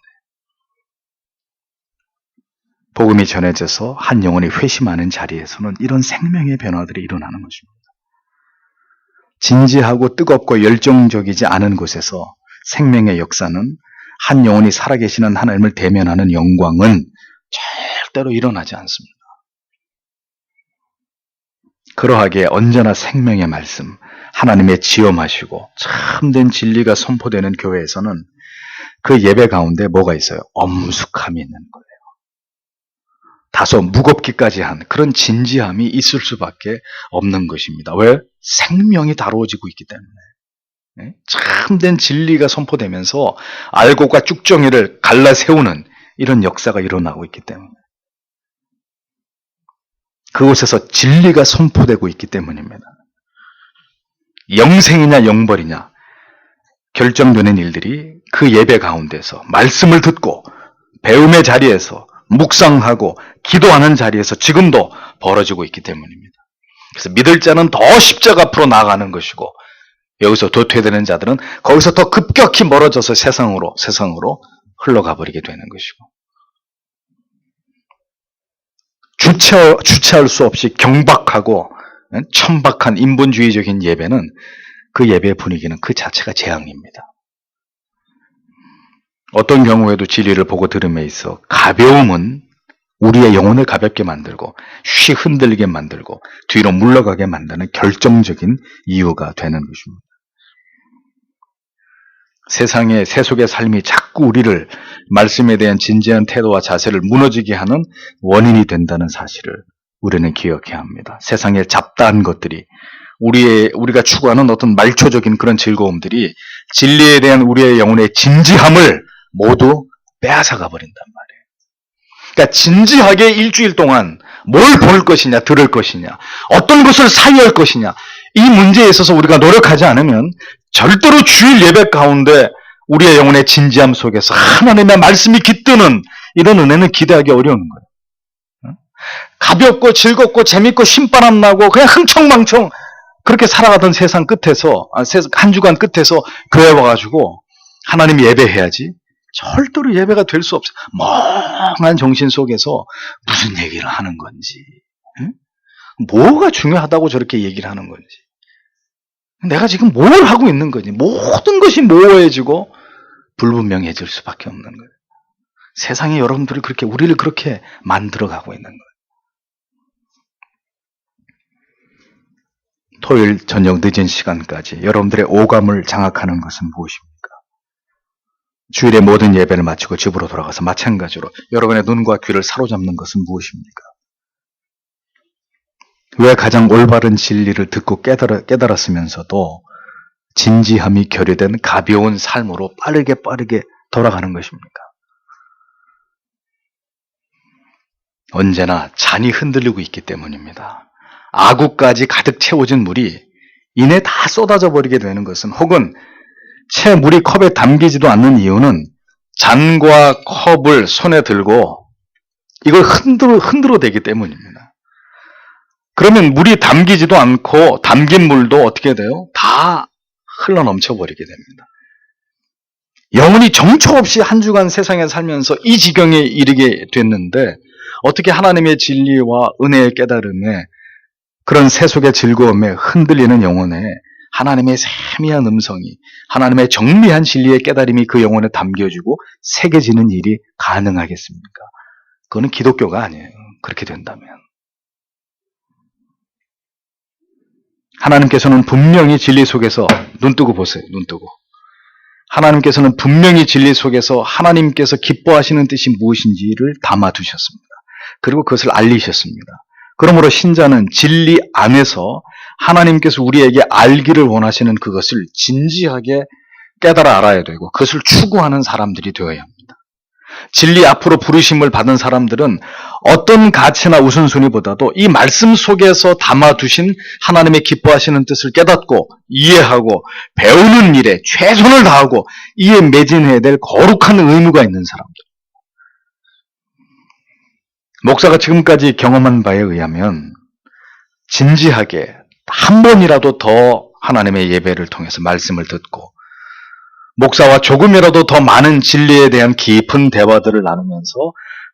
복음이 전해져서 한 영혼이 회심하는 자리에서는 이런 생명의 변화들이 일어나는 것입니다. 진지하고 뜨겁고 열정적이지 않은 곳에서 생명의 역사는 한 영혼이 살아계시는 하나님을 대면하는 영광은 절대로 일어나지 않습니다. 그러하기에 언제나 생명의 말씀, 하나님의 지엄하시고 참된 진리가 선포되는 교회에서는 그 예배 가운데 뭐가 있어요? 엄숙함이 있는 거예요. 다소 무겁기까지 한 그런 진지함이 있을 수밖에 없는 것입니다. 왜? 생명이 다루어지고 있기 때문에. 참된 진리가 선포되면서 알곡과 쭉정이를 갈라 세우는 이런 역사가 일어나고 있기 때문에. 그곳에서 진리가 선포되고 있기 때문입니다. 영생이냐 영벌이냐 결정되는 일들이 그 예배 가운데서 말씀을 듣고 배움의 자리에서 묵상하고 기도하는 자리에서 지금도 벌어지고 있기 때문입니다. 그래서 믿을 자는 더 십자가 앞으로 나아가는 것이고 여기서 도태되는 자들은 거기서 더 급격히 멀어져서 세상으로 흘러가 버리게 되는 것이고 주체할 수 없이 경박하고 천박한 인본주의적인 예배는 그 예배의 분위기는 그 자체가 재앙입니다. 어떤 경우에도 진리를 보고 들음에 있어 가벼움은 우리의 영혼을 가볍게 만들고 쉬 흔들리게 만들고 뒤로 물러가게 만드는 결정적인 이유가 되는 것입니다. 세상의 세속의 삶이 자꾸 우리를 말씀에 대한 진지한 태도와 자세를 무너지게 하는 원인이 된다는 사실을 우리는 기억해야 합니다. 세상의 잡다한 것들이 우리가 추구하는 어떤 말초적인 그런 즐거움들이 진리에 대한 우리의 영혼의 진지함을 모두 빼앗아가 버린단 말이에요. 그러니까 진지하게 일주일 동안 뭘 볼 것이냐, 들을 것이냐, 어떤 것을 사유할 것이냐, 이 문제에 있어서 우리가 노력하지 않으면 절대로 주일 예배 가운데 우리의 영혼의 진지함 속에서 하나님의 말씀이 깃드는 이런 은혜는 기대하기 어려운 거예요. 가볍고 즐겁고 재밌고 신바람 나고 그냥 흥청망청 그렇게 살아가던 세상 끝에서 한 주간 끝에서 교회 와가지고 하나님 예배해야지 절대로 예배가 될 수 없어요. 멍한 정신 속에서 무슨 얘기를 하는 건지, 뭐가 중요하다고 저렇게 얘기를 하는 건지, 내가 지금 뭘 하고 있는 건지, 모든 것이 모호해지고 불분명해질 수밖에 없는 거예요. 세상이 우리를 그렇게 만들어가고 있는 거예요. 토요일 저녁 늦은 시간까지 여러분들의 오감을 장악하는 것은 무엇입니까? 주일의 모든 예배를 마치고 집으로 돌아가서 마찬가지로 여러분의 눈과 귀를 사로잡는 것은 무엇입니까? 왜 가장 올바른 진리를 듣고 깨달았으면서도 진지함이 결여된 가벼운 삶으로 빠르게 돌아가는 것입니까? 언제나 잔이 흔들리고 있기 때문입니다. 아구까지 가득 채워진 물이 이내 다 쏟아져 버리게 되는 것은, 혹은 채 물이 컵에 담기지도 않는 이유는 잔과 컵을 손에 들고 이걸 흔들어 대기 때문입니다. 그러면 물이 담기지도 않고 담긴 물도 어떻게 돼요? 다 흘러 넘쳐버리게 됩니다. 영혼이 정처 없이 한 주간 세상에 살면서 이 지경에 이르게 됐는데 어떻게 하나님의 진리와 은혜의 깨달음에 그런 세속의 즐거움에 흔들리는 영혼에 하나님의 세미한 음성이, 하나님의 정리한 진리의 깨달음이 그 영혼에 담겨지고 새겨지는 일이 가능하겠습니까? 그거는 기독교가 아니에요. 그렇게 된다면. 하나님께서는 분명히 진리 속에서 눈 뜨고 보세요. 눈 뜨고. 하나님께서는 분명히 진리 속에서 하나님께서 기뻐하시는 뜻이 무엇인지를 담아두셨습니다. 그리고 그것을 알리셨습니다. 그러므로 신자는 진리 안에서 하나님께서 우리에게 알기를 원하시는 그것을 진지하게 깨달아 알아야 되고 그것을 추구하는 사람들이 되어야 합니다. 진리 앞으로 부르심을 받은 사람들은 어떤 가치나 우선순위보다도 이 말씀 속에서 담아두신 하나님의 기뻐하시는 뜻을 깨닫고 이해하고 배우는 일에 최선을 다하고 이에 매진해야 될 거룩한 의무가 있는 사람들. 목사가 지금까지 경험한 바에 의하면 진지하게 한 번이라도 더 하나님의 예배를 통해서 말씀을 듣고 목사와 조금이라도 더 많은 진리에 대한 깊은 대화들을 나누면서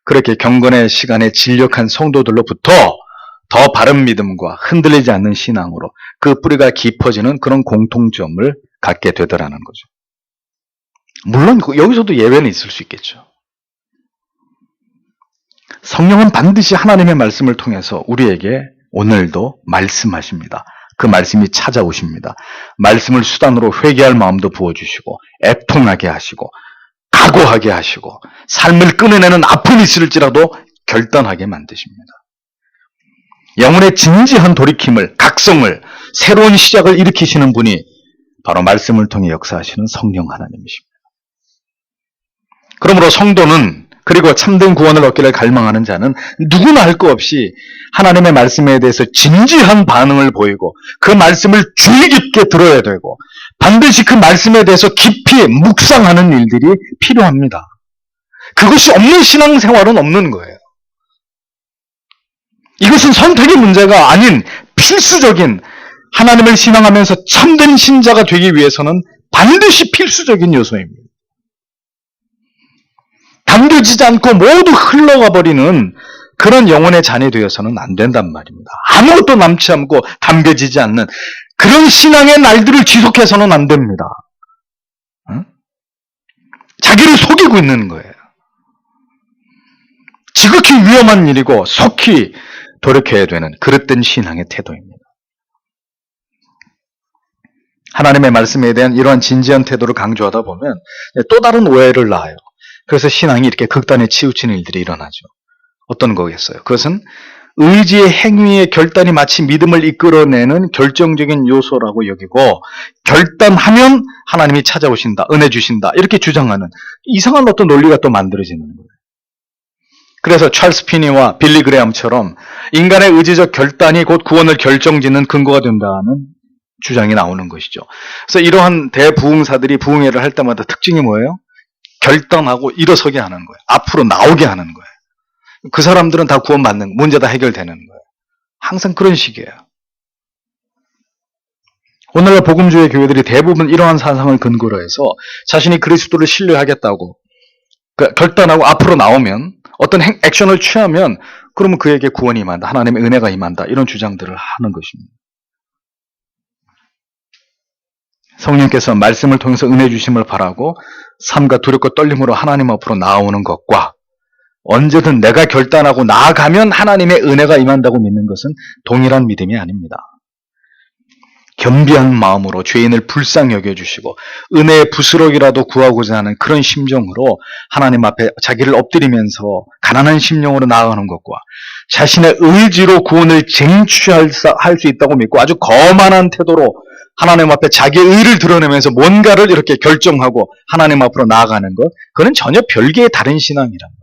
그렇게 경건의 시간에 진력한 성도들로부터 더 바른 믿음과 흔들리지 않는 신앙으로 그 뿌리가 깊어지는 그런 공통점을 갖게 되더라는 거죠. 물론 여기서도 예외는 있을 수 있겠죠. 성령은 반드시 하나님의 말씀을 통해서 우리에게 오늘도 말씀하십니다. 그 말씀이 찾아오십니다. 말씀을 수단으로 회개할 마음도 부어주시고 애통하게 하시고 각오하게 하시고 삶을 끊어내는 아픔이 있을지라도 결단하게 만드십니다. 영혼의 진지한 돌이킴을, 각성을, 새로운 시작을 일으키시는 분이 바로 말씀을 통해 역사하시는 성령 하나님이십니다. 그러므로 성도는 그리고 참된 구원을 얻기를 갈망하는 자는 누구나 할 것 없이 하나님의 말씀에 대해서 진지한 반응을 보이고 그 말씀을 주의 깊게 들어야 되고 반드시 그 말씀에 대해서 깊이 묵상하는 일들이 필요합니다. 그것이 없는 신앙생활은 없는 거예요. 이것은 선택의 문제가 아닌 필수적인 하나님을 신앙하면서 참된 신자가 되기 위해서는 반드시 필수적인 요소입니다. 담겨지지 않고 모두 흘러가 버리는 그런 영혼의 잔이 되어서는 안 된단 말입니다. 아무것도 남지 않고 담겨지지 않는 그런 신앙의 날들을 지속해서는 안 됩니다. 응? 자기를 속이고 있는 거예요. 지극히 위험한 일이고 속히 돌이켜야 되는 그릇된 신앙의 태도입니다. 하나님의 말씀에 대한 이러한 진지한 태도를 강조하다 보면 또 다른 오해를 낳아요. 그래서 신앙이 이렇게 극단에 치우치는 일들이 일어나죠. 어떤 거겠어요? 그것은 의지의 행위의 결단이 마치 믿음을 이끌어내는 결정적인 요소라고 여기고 결단하면 하나님이 찾아오신다, 은혜 주신다 이렇게 주장하는 이상한 어떤 논리가 또 만들어지는 거예요. 그래서 찰스 피니와 빌리 그레함처럼 인간의 의지적 결단이 곧 구원을 결정짓는 근거가 된다는 주장이 나오는 것이죠. 그래서 이러한 대부흥사들이 부흥회를 할 때마다 특징이 뭐예요? 결단하고 일어서게 하는 거예요. 앞으로 나오게 하는 거예요. 그 사람들은 다 구원받는, 문제 다 해결되는 거예요. 항상 그런 식이에요. 오늘날 복음주의 교회들이 대부분 이러한 사상을 근거로 해서 자신이 그리스도를 신뢰하겠다고 결단하고 앞으로 나오면 어떤 액션을 취하면 그러면 그에게 구원이 임한다. 하나님의 은혜가 임한다. 이런 주장들을 하는 것입니다. 성령께서 말씀을 통해서 은혜 주심을 바라고 삶과 두렵고 떨림으로 하나님 앞으로 나아오는 것과 언제든 내가 결단하고 나아가면 하나님의 은혜가 임한다고 믿는 것은 동일한 믿음이 아닙니다. 겸비한 마음으로 죄인을 불쌍히 여겨주시고 은혜의 부스럭이라도 구하고자 하는 그런 심정으로 하나님 앞에 자기를 엎드리면서 가난한 심령으로 나아가는 것과 자신의 의지로 구원을 쟁취할 수 있다고 믿고 아주 거만한 태도로 하나님 앞에 자기의 의를 드러내면서 뭔가를 이렇게 결정하고 하나님 앞으로 나아가는 것, 그건 전혀 별개의 다른 신앙이란 말이에요.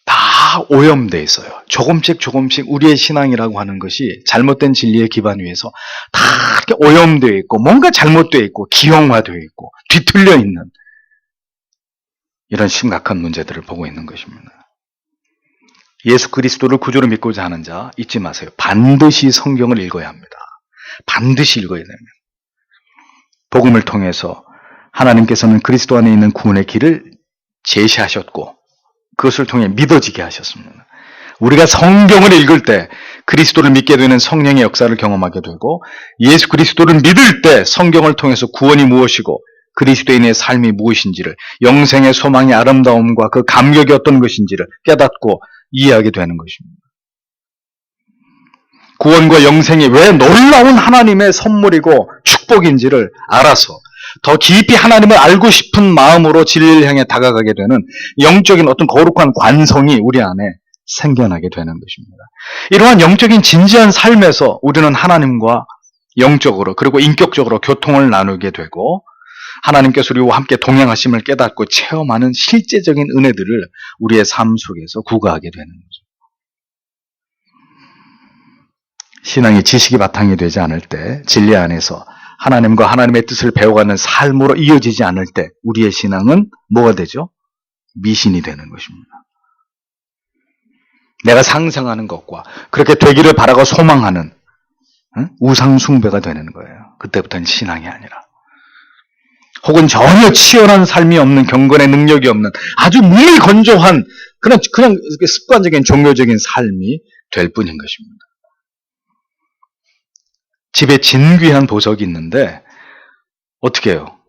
다 다 오염되어 있어요. 조금씩 우리의 신앙이라고 하는 것이 잘못된 진리의 기반 위에서 다 이렇게 오염되어 있고 뭔가 잘못되어 있고 기형화되어 있고 뒤틀려 있는 이런 심각한 문제들을 보고 있는 것입니다. 예수 그리스도를 구주로 믿고자 하는 자 잊지 마세요. 반드시 성경을 읽어야 합니다. 반드시 읽어야 됩니다. 복음을 통해서 하나님께서는 그리스도 안에 있는 구원의 길을 제시하셨고 그것을 통해 믿어지게 하셨습니다. 우리가 성경을 읽을 때 그리스도를 믿게 되는 성령의 역사를 경험하게 되고 예수 그리스도를 믿을 때 성경을 통해서 구원이 무엇이고 그리스도인의 삶이 무엇인지를 영생의 소망의 아름다움과 그 감격이 어떤 것인지를 깨닫고 이해하게 되는 것입니다. 구원과 영생이 왜 놀라운 하나님의 선물이고 축복인지를 알아서 더 깊이 하나님을 알고 싶은 마음으로 진리를 향해 다가가게 되는 영적인 어떤 거룩한 관성이 우리 안에 생겨나게 되는 것입니다. 이러한 영적인 진지한 삶에서 우리는 하나님과 영적으로 그리고 인격적으로 교통을 나누게 되고 하나님께서 우리와 함께 동행하심을 깨닫고 체험하는 실제적인 은혜들을 우리의 삶 속에서 구가하게 되는 거죠. 신앙이 지식이 바탕이 되지 않을 때 진리 안에서 하나님과 하나님의 뜻을 배워가는 삶으로 이어지지 않을 때 우리의 신앙은 뭐가 되죠? 미신이 되는 것입니다. 내가 상상하는 것과 그렇게 되기를 바라고 소망하는 우상 숭배가 되는 거예요. 그때부터는 신앙이 아니라. 혹은 전혀 치열한 삶이 없는 경건의 능력이 없는 아주 무미건조한 그냥 습관적인 종교적인 삶이 될 뿐인 것입니다. 집에 진귀한 보석이 있는데 어떻게 해요?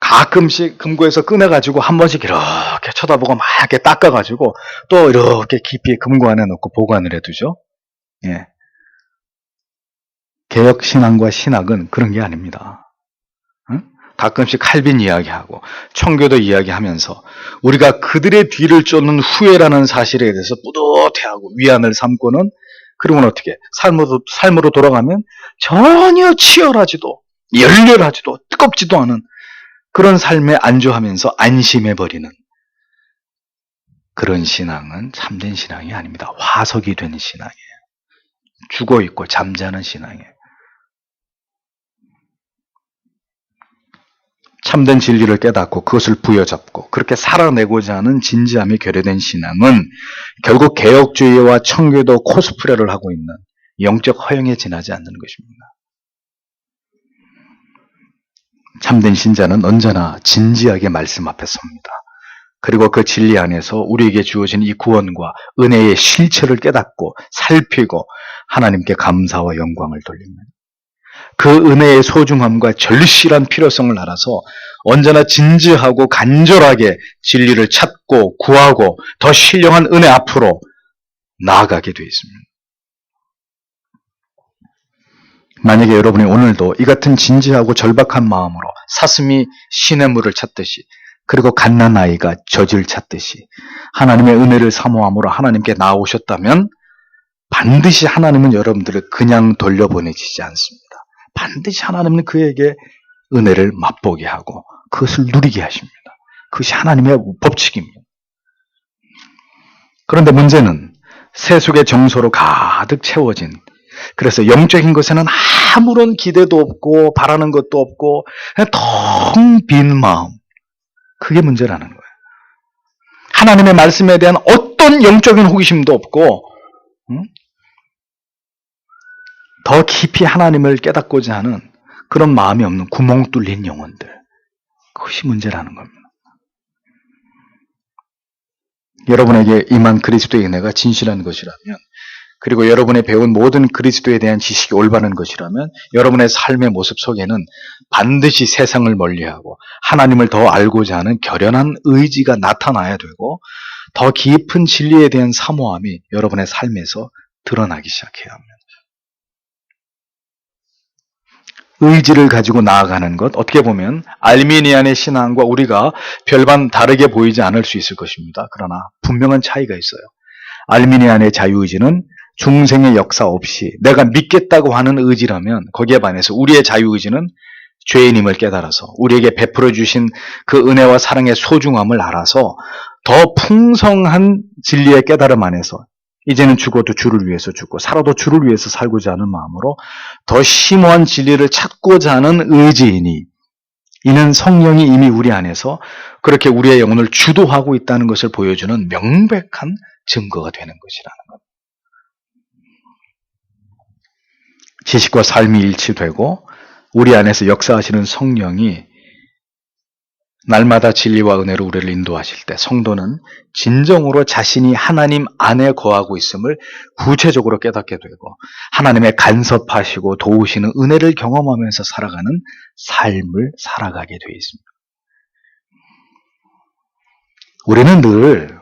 가끔씩 금고에서 꺼내가지고 한 번씩 이렇게 쳐다보고 막 이렇게 닦아가지고 또 이렇게 깊이 금고 안에 넣고 보관을 해두죠. 예. 개혁신앙과 신학은 그런 게 아닙니다. 응? 가끔씩 칼빈 이야기하고 청교도 이야기하면서 우리가 그들의 뒤를 쫓는 후회라는 사실에 대해서 뿌듯해하고 위안을 삼고는 그러면 어떻게 삶으로 돌아가면 전혀 치열하지도 열렬하지도 뜨겁지도 않은 그런 삶에 안주하면서 안심해버리는 그런 신앙은 참된 신앙이 아닙니다. 화석이 된 신앙이에요. 죽어있고 잠자는 신앙이에요. 참된 진리를 깨닫고 그것을 부여잡고 그렇게 살아내고자 하는 진지함이 결여된 신앙은 결국 개혁주의와 청교도 코스프레를 하고 있는 영적 허영에 지나지 않는 것입니다. 참된 신자는 언제나 진지하게 말씀 앞에 섭니다. 그리고 그 진리 안에서 우리에게 주어진 이 구원과 은혜의 실체를 깨닫고 살피고 하나님께 감사와 영광을 돌립니다. 그 은혜의 소중함과 절실한 필요성을 알아서 언제나 진지하고 간절하게 진리를 찾고 구하고 더 신령한 은혜 앞으로 나아가게 되어 있습니다. 만약에 여러분이 오늘도 이 같은 진지하고 절박한 마음으로 사슴이 시냇물을 찾듯이 그리고 갓난아이가 젖을 찾듯이 하나님의 은혜를 사모함으로 하나님께 나아오셨다면 반드시 하나님은 여러분들을 그냥 돌려보내지지 않습니다. 반드시 하나님은 그에게 은혜를 맛보게 하고 그것을 누리게 하십니다. 그것이 하나님의 법칙입니다. 그런데 문제는 세속의 정서로 가득 채워진 그래서 영적인 것에는 아무런 기대도 없고 바라는 것도 없고 그냥 텅 빈 마음 그게 문제라는 거예요. 하나님의 말씀에 대한 어떤 영적인 호기심도 없고 더 깊이 하나님을 깨닫고자 하는 그런 마음이 없는 구멍 뚫린 영혼들 그것이 문제라는 겁니다. 여러분에게 임한 그리스도의 은혜가 진실한 것이라면 그리고 여러분이 배운 모든 그리스도에 대한 지식이 올바른 것이라면 여러분의 삶의 모습 속에는 반드시 세상을 멀리하고 하나님을 더 알고자 하는 결연한 의지가 나타나야 되고 더 깊은 진리에 대한 사모함이 여러분의 삶에서 드러나기 시작해야 합니다. 의지를 가지고 나아가는 것 어떻게 보면 알미니안의 신앙과 우리가 별반 다르게 보이지 않을 수 있을 것입니다. 그러나 분명한 차이가 있어요. 알미니안의 자유의지는 중생의 역사 없이 내가 믿겠다고 하는 의지라면 거기에 반해서 우리의 자유의지는 죄인임을 깨달아서 우리에게 베풀어 주신 그 은혜와 사랑의 소중함을 알아서 더 풍성한 진리의 깨달음 안에서 이제는 죽어도 주를 위해서 죽고 살아도 주를 위해서 살고자 하는 마음으로 더 심오한 진리를 찾고자 하는 의지이니 이는 성령이 이미 우리 안에서 그렇게 우리의 영혼을 주도하고 있다는 것을 보여주는 명백한 증거가 되는 것이라는 것. 지식과 삶이 일치되고 우리 안에서 역사하시는 성령이 날마다 진리와 은혜로 우리를 인도하실 때 성도는 진정으로 자신이 하나님 안에 거하고 있음을 구체적으로 깨닫게 되고 하나님의 간섭하시고 도우시는 은혜를 경험하면서 살아가는 삶을 살아가게 되어 있습니다. 우리는 늘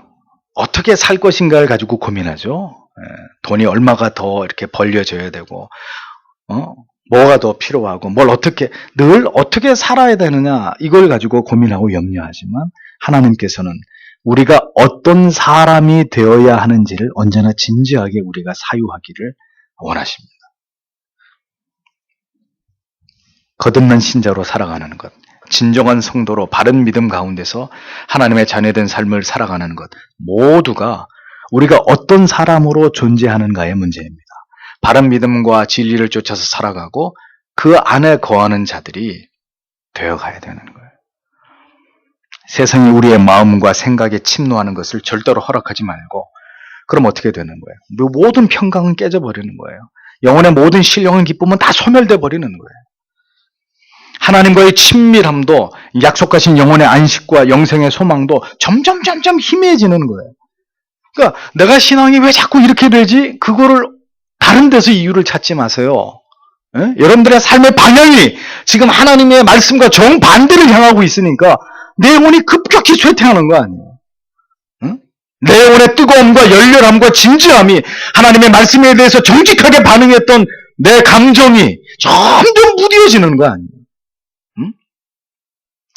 어떻게 살 것인가를 가지고 고민하죠. 돈이 얼마가 더 이렇게 벌려져야 되고 뭐가 더 필요하고 늘 어떻게 살아야 되느냐 이걸 가지고 고민하고 염려하지만 하나님께서는 우리가 어떤 사람이 되어야 하는지를 언제나 진지하게 우리가 사유하기를 원하십니다. 거듭난 신자로 살아가는 것, 진정한 성도로 바른 믿음 가운데서 하나님의 자녀된 삶을 살아가는 것 모두가 우리가 어떤 사람으로 존재하는가의 문제입니다. 바른 믿음과 진리를 쫓아서 살아가고 그 안에 거하는 자들이 되어가야 되는 거예요. 세상이 우리의 마음과 생각에 침노하는 것을 절대로 허락하지 말고 그럼 어떻게 되는 거예요? 모든 평강은 깨져버리는 거예요. 영혼의 모든 신령한 기쁨은 다 소멸돼 버리는 거예요. 하나님과의 친밀함도 약속하신 영혼의 안식과 영생의 소망도 점점 희미해지는 거예요. 그러니까 내가 신앙이 왜 자꾸 이렇게 되지? 그거를 다른 데서 이유를 찾지 마세요. 여러분들의 삶의 방향이 지금 하나님의 말씀과 정반대를 향하고 있으니까 내 영혼이 급격히 쇠퇴하는 거 아니에요. 내 영혼의 뜨거움과 열렬함과 진지함이 하나님의 말씀에 대해서 정직하게 반응했던 내 감정이 점점 무뎌지는 거 아니에요.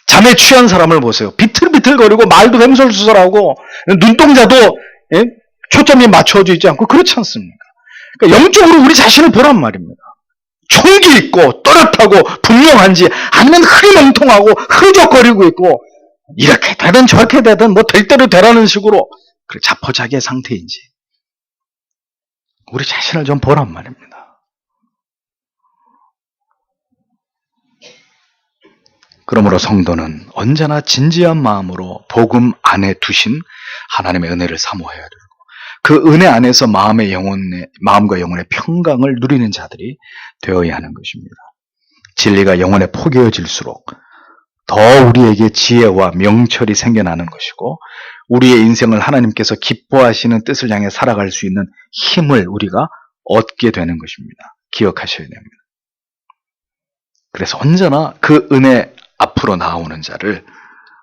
잠에 취한 사람을 보세요. 비틀비틀거리고 말도 횡설수설하고 눈동자도 초점이 맞춰져 있지 않고 그렇지 않습니까? 그러니까 영적으로 우리 자신을 보란 말입니다. 총기 있고 또렷하고 분명한지 아니면 흐리멍텅하고 흐적거리고 있고 이렇게 되든 저렇게 되든 될 대로 되라는 식으로 자포자기의 상태인지 우리 자신을 좀 보란 말입니다. 그러므로 성도는 언제나 진지한 마음으로 복음 안에 두신 하나님의 은혜를 사모해야 되고 그 은혜 안에서 마음과 영혼의 평강을 누리는 자들이 되어야 하는 것입니다. 진리가 영혼에 포개어질수록 더 우리에게 지혜와 명철이 생겨나는 것이고 우리의 인생을 하나님께서 기뻐하시는 뜻을 향해 살아갈 수 있는 힘을 우리가 얻게 되는 것입니다. 기억하셔야 됩니다. 그래서 언제나 그 은혜 앞으로 나오는 자를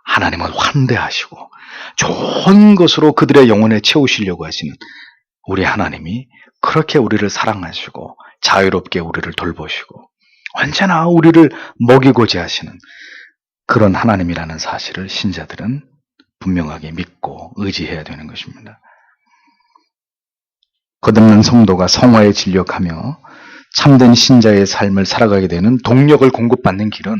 하나님은 환대하시고 좋은 것으로 그들의 영혼에 채우시려고 하시는 우리 하나님이 그렇게 우리를 사랑하시고 자유롭게 우리를 돌보시고 언제나 우리를 먹이고자 하시는 그런 하나님이라는 사실을 신자들은 분명하게 믿고 의지해야 되는 것입니다. 거듭난 성도가 성화에 진력하며 참된 신자의 삶을 살아가게 되는 동력을 공급받는 길은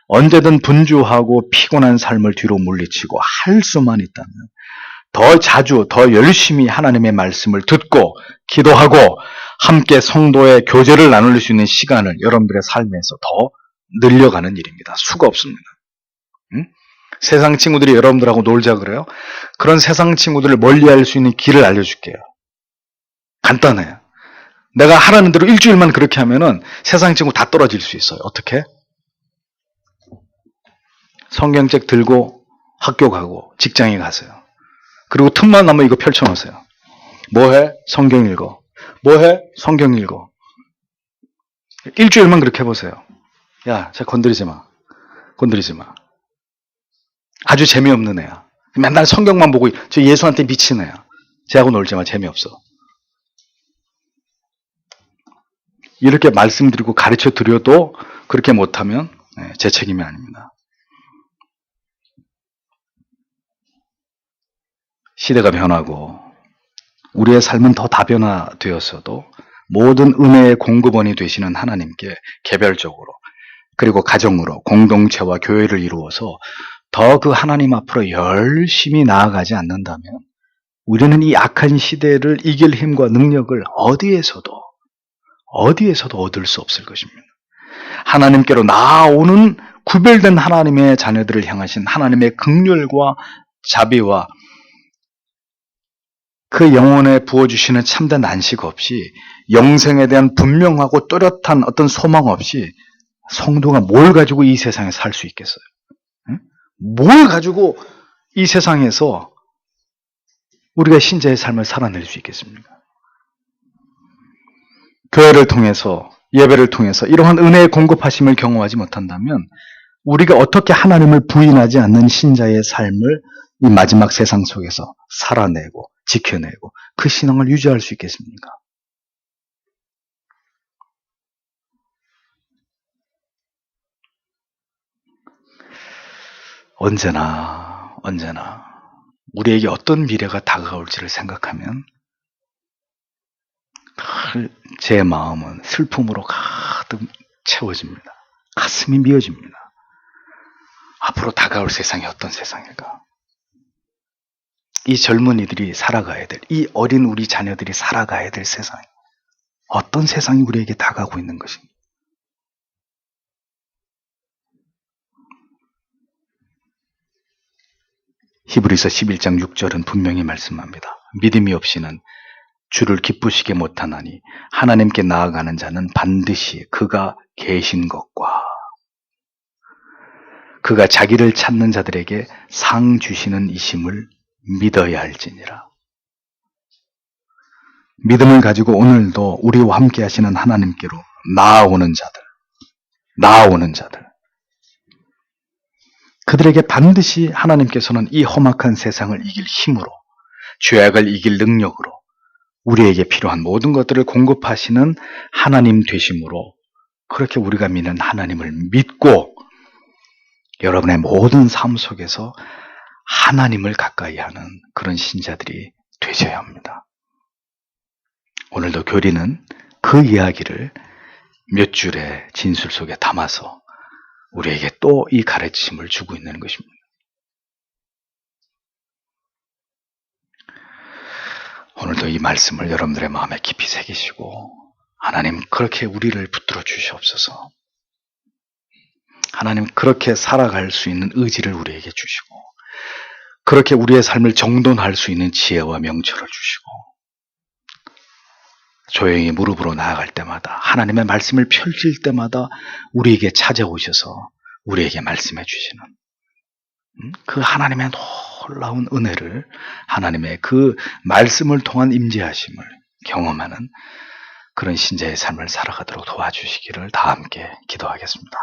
언제든 분주하고 피곤한 삶을 뒤로 물리치고 할 수만 있다면 더 자주 더 열심히 하나님의 말씀을 듣고 기도하고 함께 성도의 교제를 나눌 수 있는 시간을 여러분들의 삶에서 더 늘려가는 일입니다. 수가 없습니다. 세상 친구들이 여러분들하고 놀자 그래요? 그런 세상 친구들을 멀리할 수 있는 길을 알려줄게요. 간단해요. 내가 하라는 대로 일주일만 그렇게 하면은 세상 친구 다 떨어질 수 있어요. 어떻게? 성경책 들고 학교 가고 직장에 가세요. 그리고 틈만 나면 이거 펼쳐놓으세요. 뭐해? 성경 읽어. 뭐해? 성경 읽어. 일주일만 그렇게 해보세요. 야, 쟤 건드리지 마. 건드리지 마. 아주 재미없는 애야. 맨날 성경만 보고 저 예수한테 미친 애야. 쟤하고 놀지 마. 재미없어. 이렇게 말씀드리고 가르쳐 드려도 그렇게 못하면 제 책임이 아닙니다. 시대가 변하고 우리의 삶은 더 다변화되었어도 모든 은혜의 공급원이 되시는 하나님께 개별적으로 그리고 가정으로 공동체와 교회를 이루어서 더 그 하나님 앞으로 열심히 나아가지 않는다면 우리는 이 악한 시대를 이길 힘과 능력을 어디에서도 얻을 수 없을 것입니다. 하나님께로 나아오는 구별된 하나님의 자녀들을 향하신 하나님의 긍휼과 자비와 그 영혼에 부어주시는 참된 안식 없이, 영생에 대한 분명하고 또렷한 어떤 소망 없이 성도가 뭘 가지고 이 세상에 살 수 있겠어요? 응? 뭘 가지고 이 세상에서 우리가 신자의 삶을 살아낼 수 있겠습니까? 교회를 통해서, 예배를 통해서 이러한 은혜의 공급하심을 경험하지 못한다면 우리가 어떻게 하나님을 부인하지 않는 신자의 삶을 이 마지막 세상 속에서 살아내고 지켜내고 그 신앙을 유지할 수 있겠습니까? 언제나 우리에게 어떤 미래가 다가올지를 생각하면 제 마음은 슬픔으로 가득 채워집니다. 가슴이 미어집니다. 앞으로 다가올 세상이 어떤 세상일까? 이 젊은이들이 살아가야 될, 이 어린 우리 자녀들이 살아가야 될 세상, 어떤 세상이 우리에게 다가오고 있는 것인가? 히브리서 11장 6절은 분명히 말씀합니다. 믿음이 없이는 주를 기쁘시게 못하나니 하나님께 나아가는 자는 반드시 그가 계신 것과 그가 자기를 찾는 자들에게 상 주시는 이심을 믿어야 할지니라. 믿음을 가지고 오늘도 우리와 함께 하시는 하나님께로 나아오는 자들, 그들에게 반드시 하나님께서는 이 험악한 세상을 이길 힘으로, 죄악을 이길 능력으로 우리에게 필요한 모든 것들을 공급하시는 하나님 되심으로, 그렇게 우리가 믿는 하나님을 믿고 여러분의 모든 삶 속에서 하나님을 가까이 하는 그런 신자들이 되셔야 합니다. 오늘도 교리는 그 이야기를 몇 줄의 진술 속에 담아서 우리에게 또 이 가르침을 주고 있는 것입니다. 오늘도 이 말씀을 여러분들의 마음에 깊이 새기시고, 하나님 그렇게 우리를 붙들어 주시옵소서. 하나님 그렇게 살아갈 수 있는 의지를 우리에게 주시고, 그렇게 우리의 삶을 정돈할 수 있는 지혜와 명철을 주시고, 조용히 무릎으로 나아갈 때마다, 하나님의 말씀을 펼칠 때마다 우리에게 찾아오셔서 우리에게 말씀해 주시는 그 하나님의 놀라운 은혜를, 하나님의 그 말씀을 통한 임재하심을 경험하는 그런 신자의 삶을 살아가도록 도와주시기를 다 함께 기도하겠습니다.